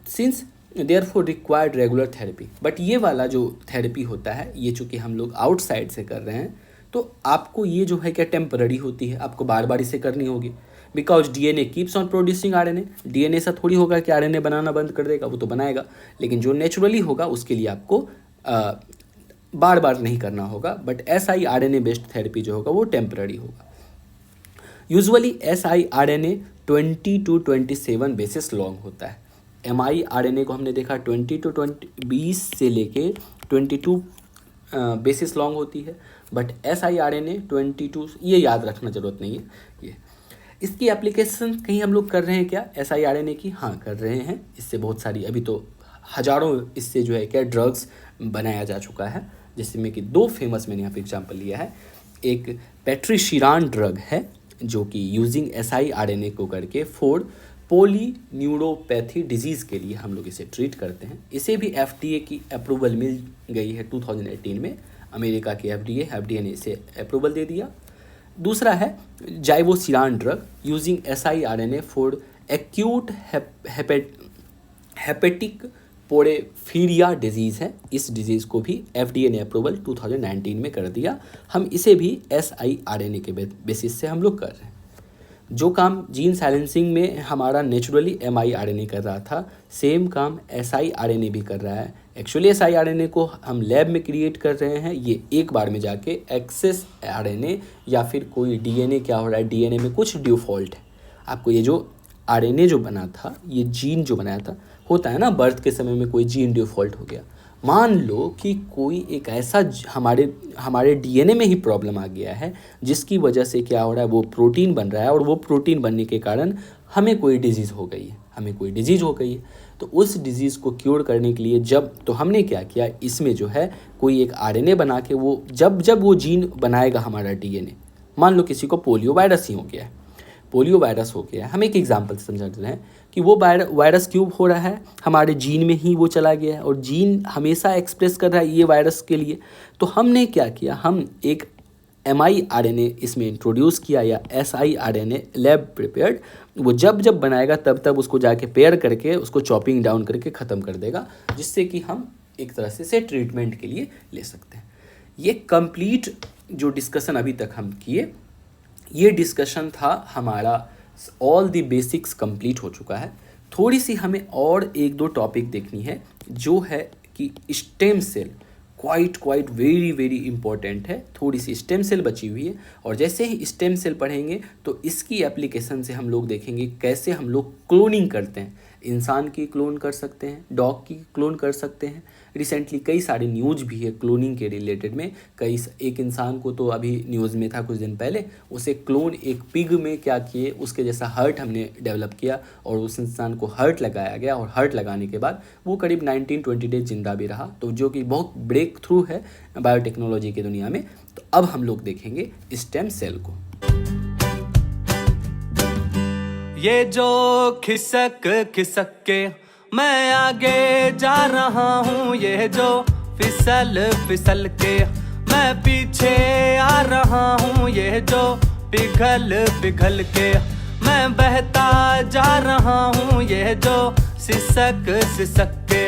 since therefore required regular therapy. But ये वाला जो थेरेपी होता है, ये चूँकि हम लोग आउटसाइड से कर रहे हैं, तो आपको ये जो है क्या टेम्पररी होती है, आपको बार बार इसे करनी होगी, because DNA keeps on producing RNA. DNA ऐसा थोड़ी होगा कि आरएनए बनाना बंद कर देगा, वो तो बनाएगा, लेकिन जो नेचुरली होगा उसके लिए आपको बार बार नहीं करना होगा। बट siRNA बेस्ड थेरेपी जो होगा वो टेम्पररी होगा। Usually siRNA 20 to 27 basis long होता है। mRNA को हमने देखा 20 से लेके 22 बेसिस लॉन्ग होती है, बट siRNA 22, ये याद रखना ज़रूरत नहीं है। ये इसकी एप्लीकेशन कहीं हम लोग कर रहे हैं क्या siRNA की? हाँ, कर रहे हैं। इससे बहुत सारी, अभी तो हज़ारों इससे जो है क्या ड्रग्स बनाया जा चुका है, जिसमें कि दो फेमस मैंने यहाँ पे एग्जांपल लिया है। एक पैट्रीशिरान ड्रग है जो कि यूजिंग siRNA को करके फॉर पोलीन्यूरोपैथी डिजीज़ के लिए हम लोग इसे ट्रीट करते हैं। इसे भी FDA की अप्रूवल मिल गई है 2018 में, अमेरिका की FDA ने इसे अप्रूवल दे दिया। दूसरा है givosiran drug using siRNA for acute hepatic porphyria disease है। इस डिजीज़ को भी FDA ने अप्रूवल 2019 में कर दिया। हम इसे भी siRNA के बेसिस से हम लोग कर रहे हैं। जो काम जीन साइलेंसिंग में हमारा नेचुरली mRNA कर रहा था, सेम काम siRNA भी कर रहा है। एक्चुअली siRNA को हम लैब में क्रिएट कर रहे हैं, ये एक बार में जाके एक्सेस RNA या फिर कोई DNA, क्या हो रहा है DNA में कुछ डिफ़ॉल्ट है। आपको ये जो RNA जो बना था, ये जीन जो बनाया था, होता है ना बर्थ के समय में कोई जीन डिफ़ॉल्ट हो गया। मान लो कि कोई एक ऐसा हमारे DNA में ही प्रॉब्लम आ गया है, जिसकी वजह से क्या हो रहा है, वो प्रोटीन बन रहा है, और वो प्रोटीन बनने के कारण हमें कोई डिजीज़ हो गई है। तो उस डिज़ीज़ को क्योर करने के लिए तो हमने क्या किया, इसमें जो है कोई एक RNA बना के, वो जब वो जीन बनाएगा हमारा DNA, मान लो किसी को पोलियो वायरस हो गया है, हम एक एग्जाम्पल समझ रहे हैं कि वो वायरस क्यों हो रहा है, हमारे जीन में ही वो चला गया है, और जीन हमेशा एक्सप्रेस कर रहा है ये वायरस के लिए। तो हमने क्या किया, हम एक mRNA इसमें इंट्रोड्यूस किया, या siRNA लैब प्रिपेयर्ड। वो जब बनाएगा तब उसको जाके पेयर करके उसको चॉपिंग डाउन करके ख़त्म कर देगा, जिससे कि हम एक तरह से ट्रीटमेंट के लिए ले सकते हैं। ये कंप्लीट जो डिस्कशन अभी तक हम किए, ये डिस्कशन था हमारा, ऑल द बेसिक्स कंप्लीट हो चुका है। थोड़ी सी हमें और एक दो टॉपिक देखनी है, जो है कि stem cell quite very important है। थोड़ी सी स्टेम सेल बची हुई है, और जैसे ही स्टेम सेल पढ़ेंगे तो इसकी एप्लीकेशन से हम लोग देखेंगे कैसे हम लोग क्लोनिंग करते हैं। इंसान की क्लोन कर सकते हैं, डॉग की क्लोन कर सकते हैं। रिसेंटली कई सारी न्यूज़ भी है क्लोनिंग के रिलेटेड में। एक इंसान को तो अभी न्यूज़ में था कुछ दिन पहले, उसे क्लोन एक पिग में क्या किए, उसके जैसा हर्ट हमने डेवलप किया, और उस इंसान को हर्ट लगाया गया, और हर्ट लगाने के बाद वो करीब 19-20 डेज जिंदा भी रहा, तो जो कि बहुत ब्रेक थ्रू है बायोटेक्नोलॉजी की दुनिया में। तो अब हम लोग देखेंगे स्टेम सेल को। ये जो खिसक के मैं आगे जा रहा हूँ, ये जो फिसल के मैं पीछे आ रहा हूँ, ये जो पिघल के मैं बहता जा रहा हूँ, ये जो सिसक के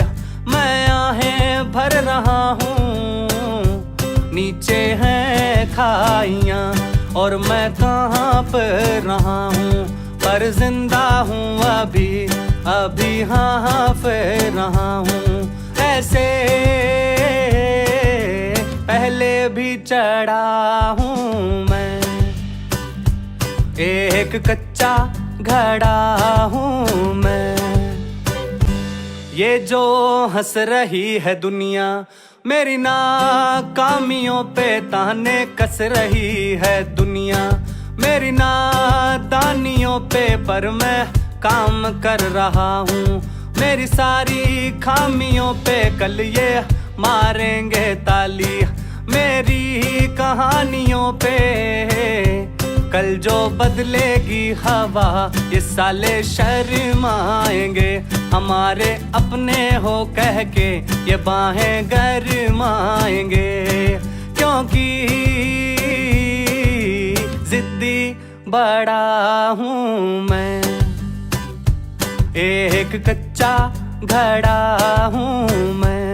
मैं आहें भर रहा हूँ, नीचे है खाई तबाहियां और मैं कहाँ पर रहा हूँ, पर जिंदा हूँ अभी अभी हाँ फिर रहा हूँ। ऐसे पहले भी चढ़ा हूँ मैं, एक कच्चा घड़ा हूँ मैं। ये जो हंस रही है दुनिया मेरी नाकामियों पे ताने कस रही है दुनिया मेरी नादानियों पे, पर मैं काम कर रहा हूँ। मेरी सारी खामियों पे कल ये मारेंगे ताली, मेरी कहानियों पे कल जो बदलेगी हवा ये साले शर्माएंगे, हमारे अपने हो कह के ये बाहें गरमाएंगे। क्योंकि जिद्दी बड़ा हूँ मैं, एक कच्चा घड़ा हूँ मैं।